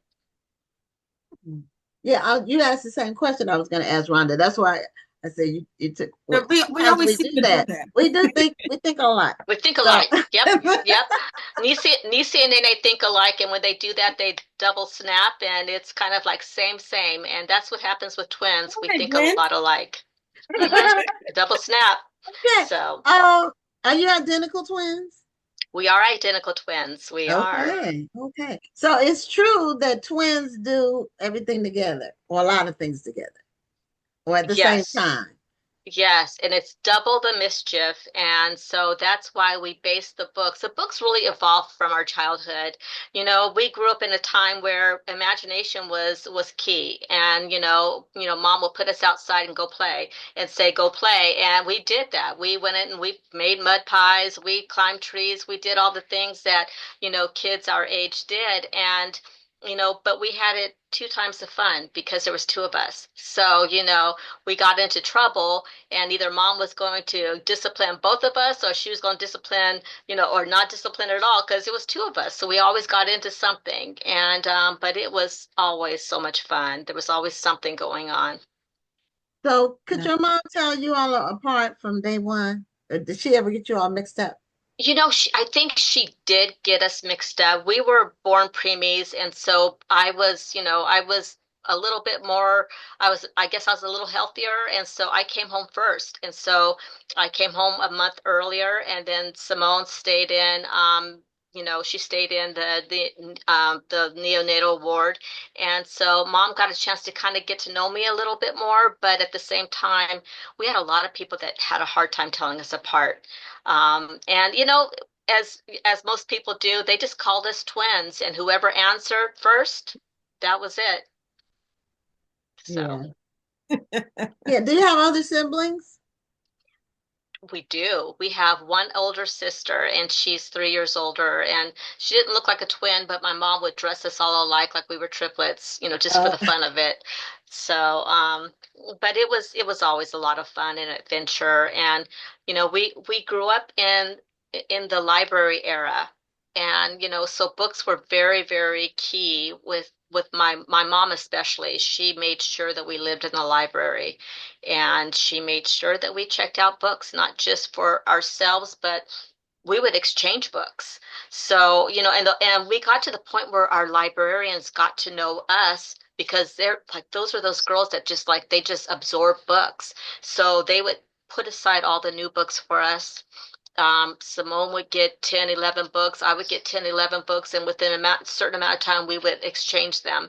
Yeah, you asked the same question I was going to ask Rhonda. That's why I said you took. Well, we always do that. We think a lot. We think alike. Yep, yep. Nisi and Nene think alike, and when they do that, they double snap, and it's kind of like same, and that's what happens with twins. We think a lot alike. Double snap. Okay. So, are you identical twins? We are identical twins. We are. Okay. So it's true that twins do everything together, or a lot of things together, or at the same time. Yes, and it's double the mischief. And so that's why we base the books. The books really evolved from our childhood. You know, we grew up in a time where imagination was key. And, mom would put us outside and go play and say, go play. And we did that. We went in and we made mud pies, we climbed trees, we did all the things that, kids our age did. And but we had it 2 times the fun because there was 2 of us. So, we got into trouble, and either mom was going to discipline both of us, or she was going to discipline, or not discipline at all, because it was 2 of us. So we always got into something. And, but it was always so much fun. There was always something going on. So could your mom tell you all apart from day one? Or did she ever get you all mixed up? I think she did get us mixed up. We were born preemies, and so I was a little bit more, I guess I was a little healthier, and so I came home first. And so I came home a month earlier, and then Simone stayed in, she stayed in the neonatal ward. And so mom got a chance to kind of get to know me a little bit more, but at the same time, we had a lot of people that had a hard time telling us apart. And as most people do, they just called us twins, and whoever answered first, that was it. So yeah. Do you have other siblings? We do. We have one older sister, and she's 3 years older, and she didn't look like a twin, but my mom would dress us all alike like we were triplets, just for the fun of it. So, but it was always a lot of fun and adventure. And, we grew up in the library era. And, so books were very, very key with my mom especially. She made sure that we lived in the library, and she made sure that we checked out books, not just for ourselves, but we would exchange books. So, and we got to the point where our librarians got to know us, because they're like, those were those girls that just like, they just absorb books. So they would put aside all the new books for us. Simone would get 10, 11 books. I would get 10, 11 books. And within a certain amount of time, we would exchange them.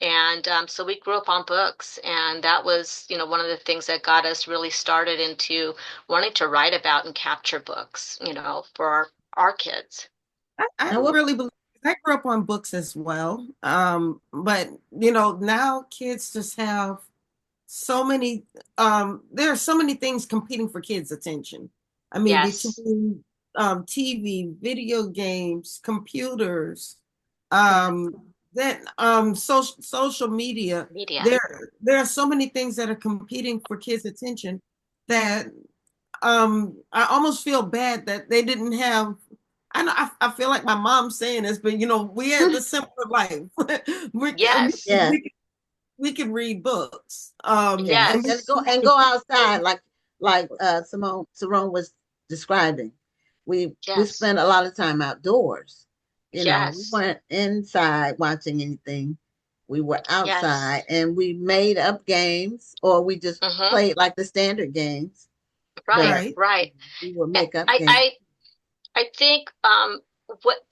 And so we grew up on books. And that was, one of the things that got us really started into wanting to write about and capture books, for our kids. I really believe I grew up on books as well. But now kids just have so many there are so many things competing for kids' attention. I mean, Yes. between TV, video games, computers, social media. Media. There are so many things that are competing for kids' attention that I almost feel bad that they didn't have. I feel like my mom's saying this, but we had the simpler life. Yes. We could read books. Yes. And go outside like Syrone was describing. We spent a lot of time outdoors. We weren't inside watching anything. We were outside, and we made up games, or we just played like the standard games. Right. We would make up games. I think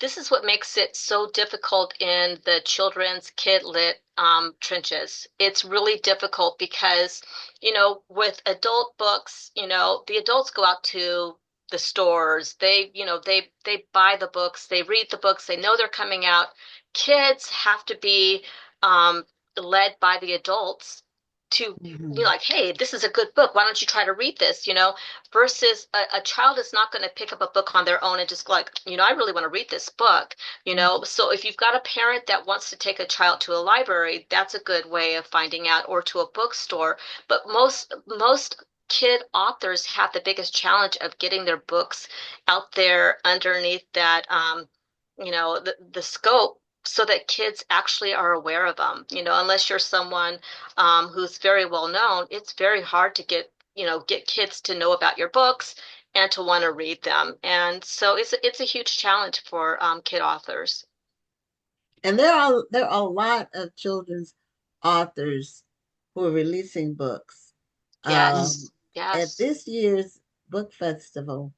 this is what makes it so difficult in the children's kid lit trenches. It's really difficult because, with adult books, the adults go out to the stores. They buy the books, they read the books, they know they're coming out. Kids have to be led by the adults to be like, hey, this is a good book. Why don't you try to read this? Versus a child is not going to pick up a book on their own and just like, I really want to read this book. So if you've got a parent that wants to take a child to a library, that's a good way of finding out, or to a bookstore. But most kid authors have the biggest challenge of getting their books out there underneath that the scope, so that kids actually are aware of them. Unless you're someone who's very well known, it's very hard to get kids to know about your books and to want to read them. And so it's a huge challenge for kid authors. And there are a lot of children's authors who are releasing books. Yes. At this year's book festival,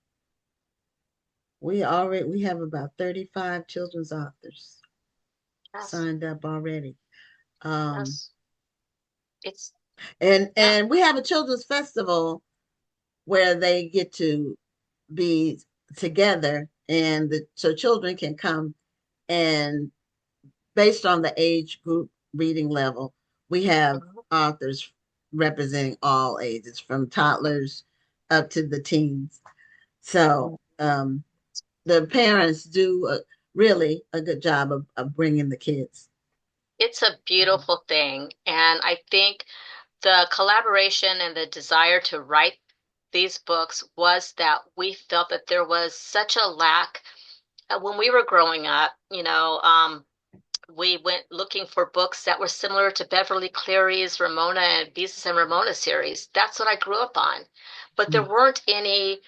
we have about 35 children's authors signed up already. And we have a children's festival where they get to be together, and so children can come, and based on the age group reading level, we have authors representing all ages, from toddlers up to the teens. So the parents do really a good job of bringing the kids. It's a beautiful thing. And I think the collaboration and the desire to write these books was that we felt that there was such a lack when we were growing up. We went looking for books that were similar to Beverly Cleary's Ramona and Beezus and Ramona series. That's what I grew up on. But there weren't any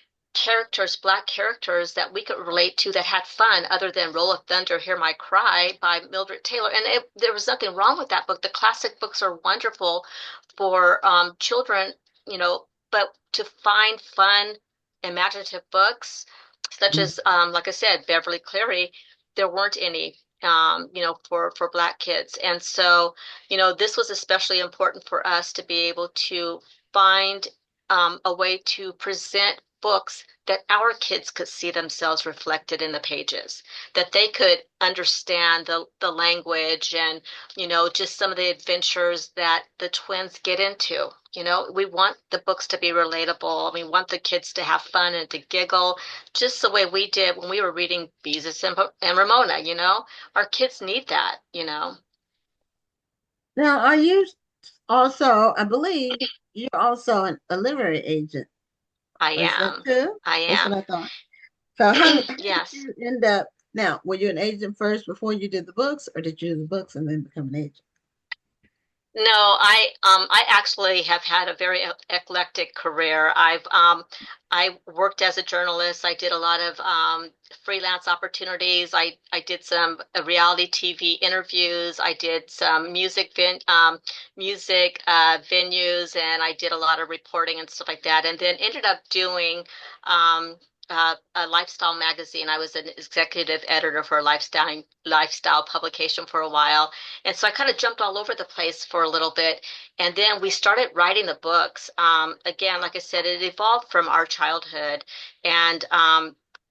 Black characters that we could relate to that had fun, other than Roll of Thunder, Hear My Cry by Mildred Taylor. And there was nothing wrong with that book. The classic books are wonderful for children, but to find fun, imaginative books, such as, like I said, Beverly Cleary, there weren't any, for Black kids. And so, this was especially important for us to be able to find a way to present books that our kids could see themselves reflected in the pages, that they could understand the language and, just some of the adventures that the twins get into. We want the books to be relatable. We want the kids to have fun and to giggle, just the way we did when we were reading Beezus and Ramona. Our kids need that. Now, are you also, I believe you're also a literary agent? I am. That too? I am. That's what I thought. So how yes. did you end up Now, were you an agent first before you did the books, or did you do the books and then become an agent? No, I actually have had a very eclectic career. I worked as a journalist. I did a lot of freelance opportunities. I did some reality TV interviews. I did some music venues, and I did a lot of reporting and stuff like that. And then ended up doing a lifestyle magazine. I was an executive editor for a lifestyle publication for a while. And so I kind of jumped all over the place for a little bit. And then we started writing the books. Again, like I said, it evolved from our childhood. And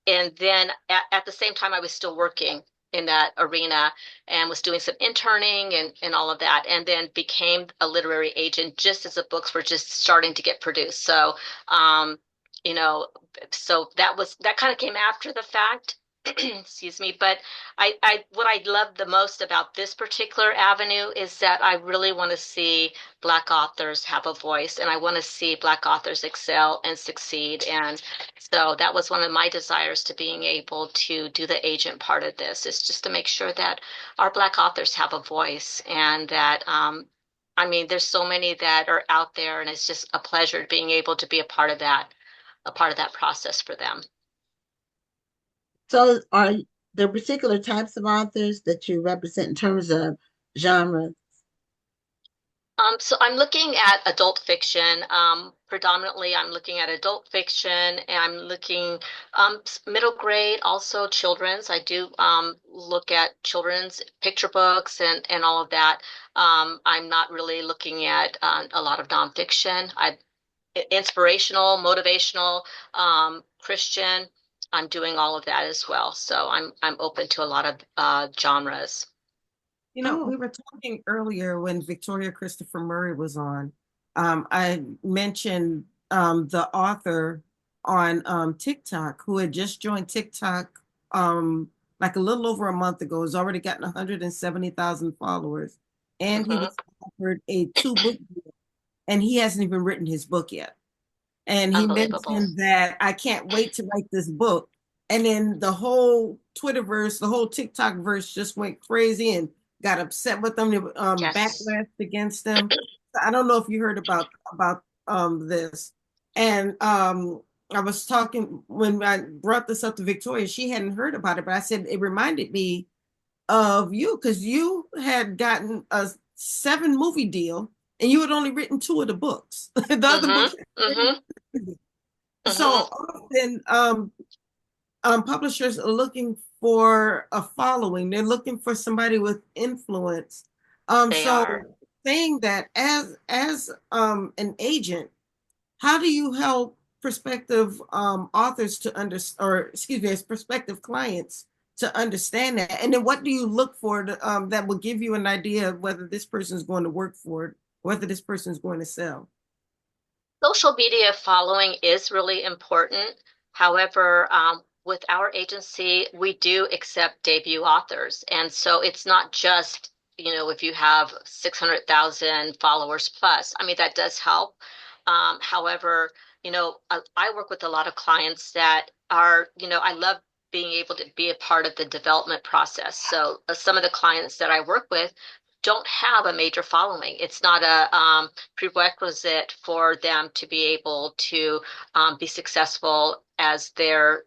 then at the same time, I was still working in that arena and was doing some interning and all of that. And then became a literary agent just as the books were just starting to get produced. So, you know, so that kind of came after the fact. Excuse me. But what I love the most about this particular avenue is that I really want to see Black authors have a voice, and I want to see Black authors excel and succeed. And so that was one of my desires to being able to do the agent part of this, is just to make sure that our Black authors have a voice, and that I mean, there's so many that are out there, and it's just a pleasure being able to be a part of that process for them. So, are there particular types of authors that you represent in terms of genre? So I'm looking at adult fiction. Predominantly, I'm looking at adult fiction, and I'm looking middle grade, also children's. I do look at children's picture books and all of that. I'm not really looking at a lot of nonfiction. Inspirational, motivational, Christian. I'm doing all of that as well. So I'm open to a lot of genres. You know, we were talking earlier when Victoria Christopher Murray was on. I mentioned the author on TikTok who had just joined TikTok like a little over a month ago, has already gotten 170,000 followers. And he was offered a 2-book deal, and he hasn't even written his book yet. And he mentioned that I can't wait to write this book. And then the whole Twitterverse, the whole TikTok verse just went crazy and got upset with them, backlash against them. I don't know if you heard about this. And I was talking, when I brought this up to Victoria, she hadn't heard about it, but I said it reminded me of you, because you had gotten a 7-movie deal and you had only written 2 of the books. The other books. So often publishers are looking for a following. They're looking for somebody with influence. Saying that as an agent, how do you help prospective authors to as prospective clients to understand that? And then what do you look for that will give you an idea of whether this person is going to work for it, whether this person is going to sell? Social media following is really important. However, with our agency, we do accept debut authors. And so it's not just, if you have 600,000 followers plus. I mean, that does help. However, I work with a lot of clients that are, I love being able to be a part of the development process. So some of the clients that I work with don't have a major following. It's not a prerequisite for them to be able to be successful as they're,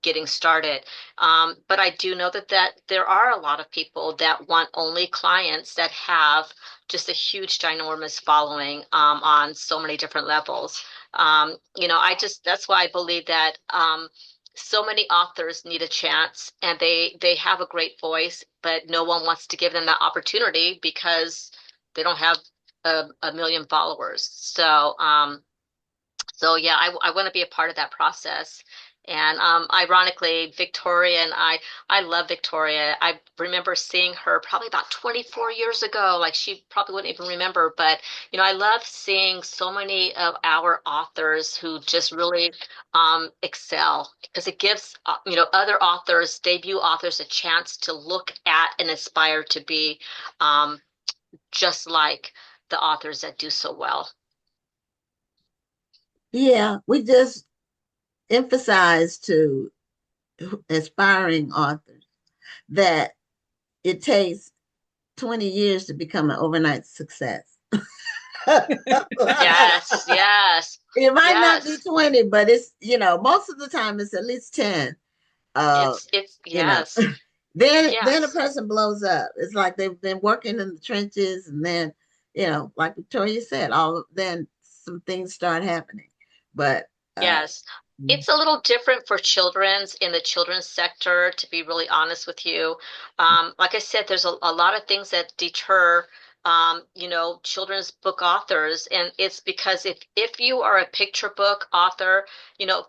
getting started. But I do know that there are a lot of people that want only clients that have just a huge, ginormous following on so many different levels. That's why I believe that so many authors need a chance, and they have a great voice, but no one wants to give them that opportunity because they don't have a million followers. So yeah, I want to be a part of that process. And ironically, Victoria and I love Victoria. I remember seeing her probably about 24 years ago. Like, she probably wouldn't even remember, but I love seeing so many of our authors who just really excel, because it gives other authors, debut authors, a chance to look at and aspire to be just like the authors that do so well. Yeah, we just emphasize to aspiring authors that it takes 20 years to become an overnight success. Yes, yes, It might not be yes. 20, but it's, most of the time it's at least 10. It's You know, yes, then a yes. person blows up. It's like they've been working in the trenches, and then, like Victoria said, then some things start happening. But Yes. It's a little different for children's in the children's sector, to be really honest with you. Like I said, there's a lot of things that deter, children's book authors. And it's because if you are a picture book author,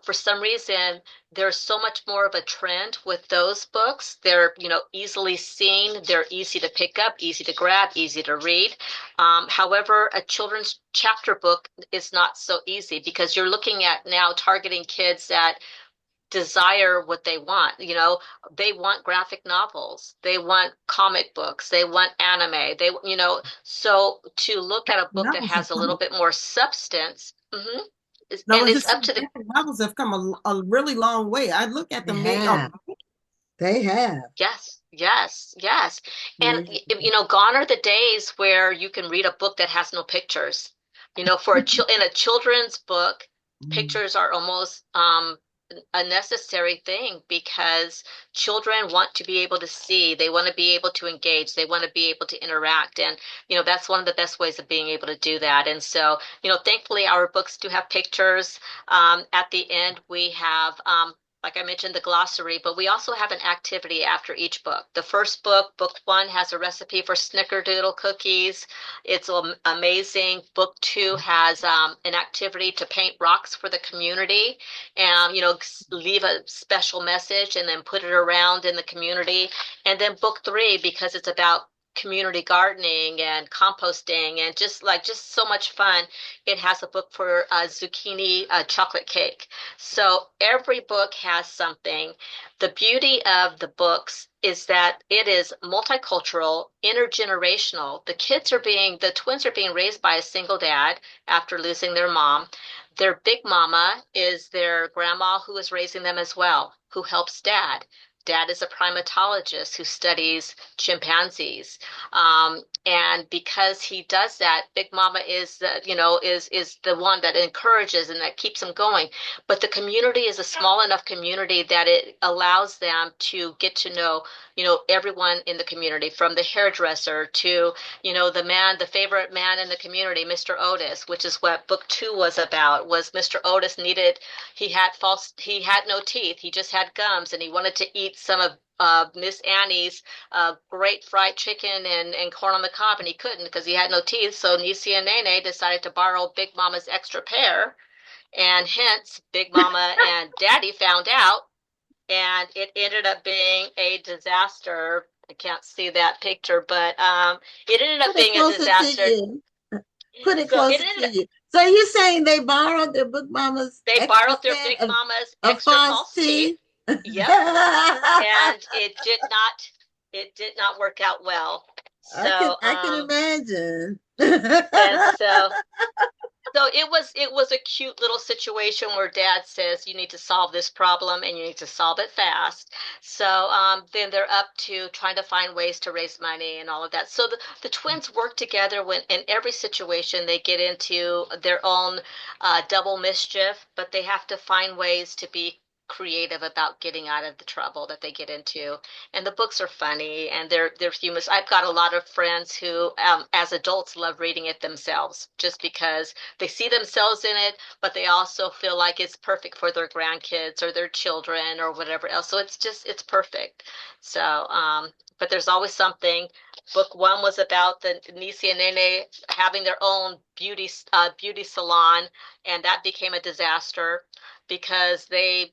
for some reason, there's so much more of a trend with those books. They're, easily seen, they're easy to pick up, easy to grab, easy to read. However, a children's chapter book is not so easy because you're looking at now targeting kids that desire what they want. They want graphic novels, they want comic books, they want anime. So to look at a book that has a little bit more substance, No, I and was it's just up saying, to the graphic novels have come a really long way. I look at they them, have. They have. Yes, yes, yes. And Yes. gone are the days where you can read a book that has no pictures. In a children's book, pictures are almost a necessary thing because children want to be able to see, they want to be able to engage, they want to be able to interact. And, that's one of the best ways of being able to do that. And so, thankfully our books do have pictures. At the end, we have like I mentioned, the glossary, but we also have an activity after each book. The first book, book 1, has a recipe for snickerdoodle cookies. It's amazing. Book 2 has an activity to paint rocks for the community and, leave a special message and then put it around in the community. And then book 3, because it's about community gardening and composting and just so much fun, it has a book for zucchini chocolate cake. So every book has something. The beauty of the books is that it is multicultural, intergenerational. The twins are being raised by a single dad after losing their mom. Their big mama is their grandma who is raising them as well, who helps dad. Dad is a primatologist who studies chimpanzees. And because he does that, Big Mama is is the one that encourages and that keeps him going. But the community is a small enough community that it allows them to get to know, everyone in the community, from the hairdresser to, the favorite man in the community, Mr. Otis, which is what book 2 was about. Was Mr. Otis he had no teeth. He just had gums, and he wanted to eat some of Miss Annie's great fried chicken and corn on the cob, and he couldn't because he had no teeth. So Nisi and Nene decided to borrow Big Mama's extra pair, and hence Big Mama and Daddy found out, and it ended up being a disaster. I can't see that picture, but it ended up Put it being a closer to disaster. you. Put it So it closer ended to you. So you're saying they borrowed their Big Mama's They extra borrowed their set Big of, Mama's of extra false false teeth. teeth? Yep. And it did not work out well. So I can imagine. and so it was a cute little situation where Dad says you need to solve this problem and you need to solve it fast. So then they're up to trying to find ways to raise money and all of that. So the twins work together when in every situation they get into their own double mischief, but they have to find ways to be creative about getting out of the trouble that they get into. And the books are funny and they're humorous. I've got a lot of friends who as adults love reading it themselves just because they see themselves in it, but they also feel like it's perfect for their grandkids or their children or whatever else. So it's perfect. So but there's always something. Book 1 was about the Nisi and Nene having their own beauty salon, and that became a disaster because they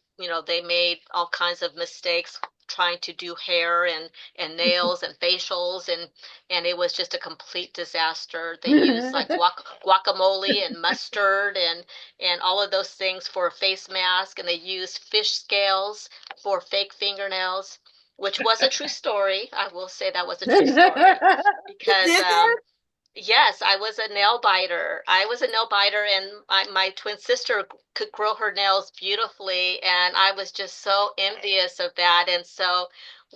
made all kinds of mistakes trying to do hair and nails and facials, and it was just a complete disaster. They used like guacamole and mustard and all of those things for a face mask, and they used fish scales for fake fingernails, which was a true story. I will say that was a true story because yes, I was a nail biter. And my twin sister could grow her nails beautifully, and I was just so envious of that. And so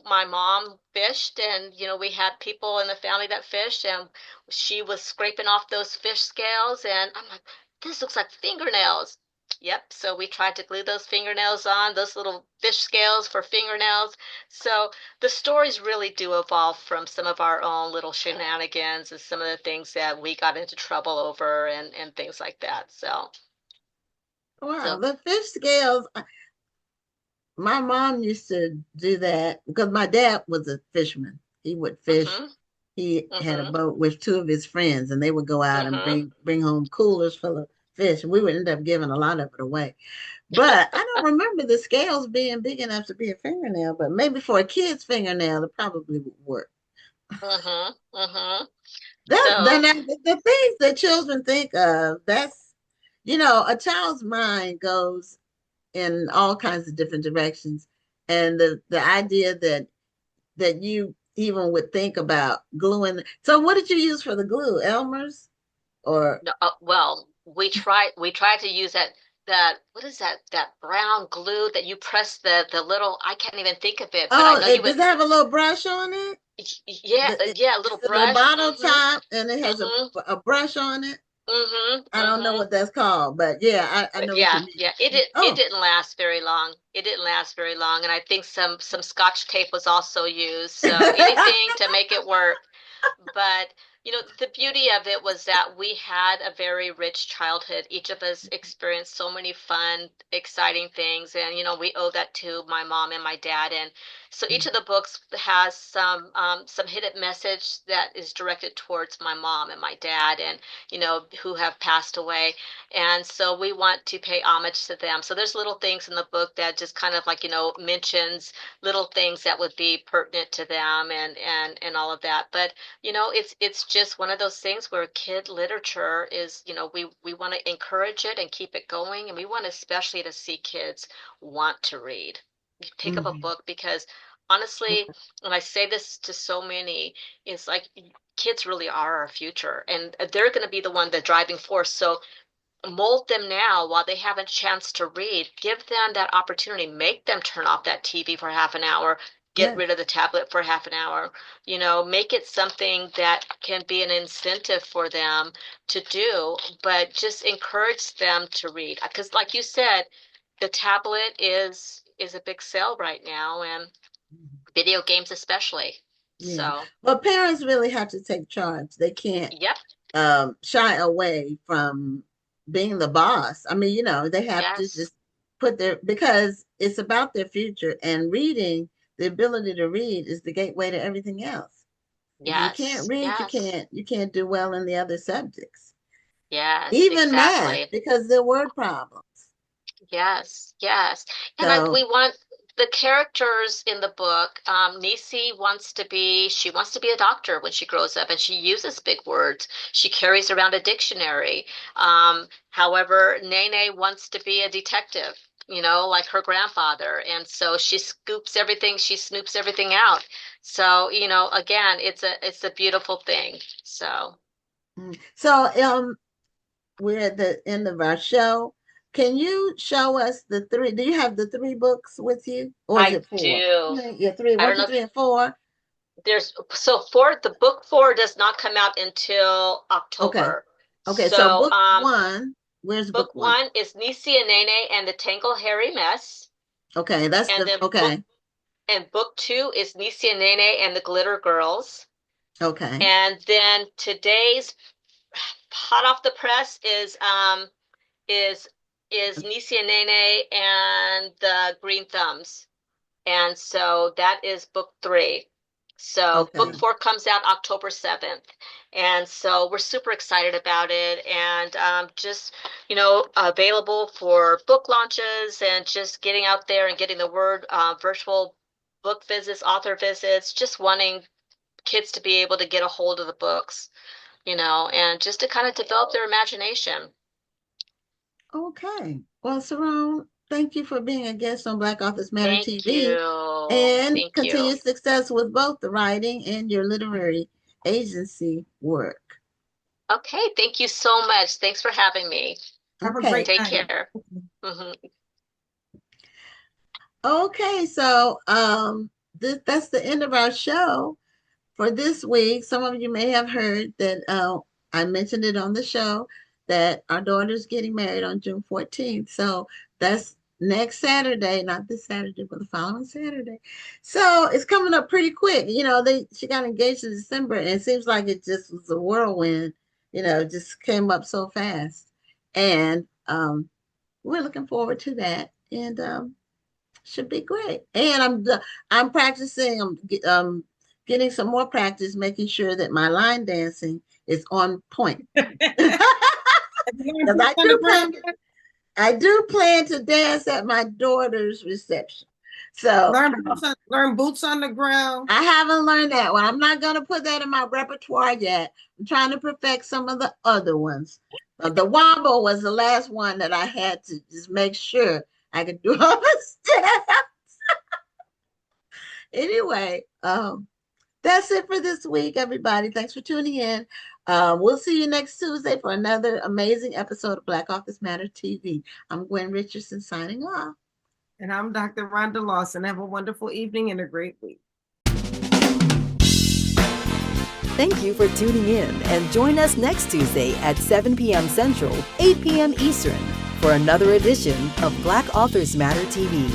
my mom fished, and we had people in the family that fished, and she was scraping off those fish scales, and I'm like, this looks like fingernails. Yep, so we tried to glue those fingernails on, those little fish scales for fingernails. So the stories really do evolve from some of our own little shenanigans and some of the things that we got into trouble over, and things like that. So Wow, so the fish scales. My mom used to do that because my dad was a fisherman. He would fish. mhm, He had a mhm, boat with two of his friends, and they would go out and mhm. bring home coolers full of fish. We would end up giving a lot of it away. But I don't remember the scales being big enough to be a fingernail. But maybe for a kid's fingernail, it probably would work. Mhm. Mhm. That then So, the things that children think of. That's a child's mind goes in all kinds of different directions, and the idea that you even would think about gluing. So what did you use for the glue? Elmer's or no, well, we tried to use that what is that brown glue that you press the little, I can't even think of it, but I oh, know you would. does it have a little brush on it? Yeah, yeah, a little It's a little brush. bottle Mhm. top, and it has Mhm. a brush on it. Mhm. I don't know Mhm. what that's called, but yeah, I But know what you yeah, mean. yeah, it Oh, didn't last very long. It didn't last very long, and I think some Scotch tape was also used. So anything to make it work. But the beauty of it was that we had a very rich childhood. Each of us experienced so many fun, exciting things, and we owe that to my mom and my dad. And so each of the books has some hidden message that is directed towards my mom and my dad, and who have passed away. And so we want to pay homage to them. So there's little things in the book that just kind of like mentions little things that would be pertinent to them, and all of that. But it's just one of those things where kid literature is, we want to encourage it and keep it going, and we want especially to see kids want to read. You pick up a mhm. book because honestly, and I say this to so many, it's like kids really are our future, and they're going to be the one, the driving force. So mold them now while they have a chance to read. Give them that opportunity. Make them turn off that TV for half an hour. Get Yes. rid of the tablet for half an hour. Make it something that can be an incentive for them to do, but just encourage them to read. Because, like you said, the tablet is a big sale right now, and video games especially. Yeah. So, Well, parents really have to take charge. They can't yep, shy away from being the boss. I mean, they have to yes, just put because it's about their future, and reading, the ability to read is the gateway to everything else. If you can't yes, read, yes, you can't do well in the other subjects, yes, even math, exactly. because they're word problems. Yes, yes. And So, we want the characters in the book. Nisi she wants to be a doctor when she grows up, and she uses big words. She carries around a dictionary. However, Nene wants to be a detective, like her grandfather. And so she snoops everything out. So, again, it's a beautiful thing. So so we're at the end of our show. Can you show us the three? Do you have the three books with you, or is I it four? do. Yeah, three. I One, don't two, know three, if and four. the book four does not come out until Okay. October. Okay. So So book one. Where's book book one? one is Nisi and Nene and the Tangle Hairy Mess. Okay, that's And the then okay. book two is Nisi and Nene and the Glitter Girls. Okay. And then today's hot off the press is Nisi and Nene and the Green Thumbs. And so that is book three. So book Okay. four comes out October 7th. And so we're super excited about it, and just, available for book launches and just getting out there and getting the word, virtual book visits, author visits, just wanting kids to be able to get a hold of the books, and just to kind of develop their imagination. Okay. Well, Syrone, thank you for being a guest on Black Authors Matter Thank TV, you. and Thank you. continued success with both the writing and your literary agency work. Okay, thank you so much. Thanks for having me. Have a Okay. great Take night. care. Hmm. Okay. So, that's the end of our show for this week. Some of you may have heard that I mentioned it on the show that our daughter's getting married on June 14th. So that's next Saturday, not this Saturday, but the following Saturday. So it's coming up pretty quick. She got engaged in December, and it seems like it just was a whirlwind. Just came up so fast, and we're looking forward to that, and should be great. And I'm practicing. I'm getting some more practice, making sure that my line dancing is on point. I do plan to dance at my daughter's reception. So learn boots on the ground. I haven't learned that one. I'm not going to put that in my repertoire yet. I'm trying to perfect some of the other ones. The wombo was the last one that I had to just make sure I could do all the steps. Anyway, that's it for this week, everybody. Thanks for tuning in. We'll see you next Tuesday for another amazing episode of Black Office Matter TV. I'm Gwen Richardson signing off. And I'm Dr. Rhonda Lawson. Have a wonderful evening and a great week. Thank you for tuning in, and join us next Tuesday at 7 p.m. Central, 8 p.m. Eastern for another edition of Black Authors Matter TV.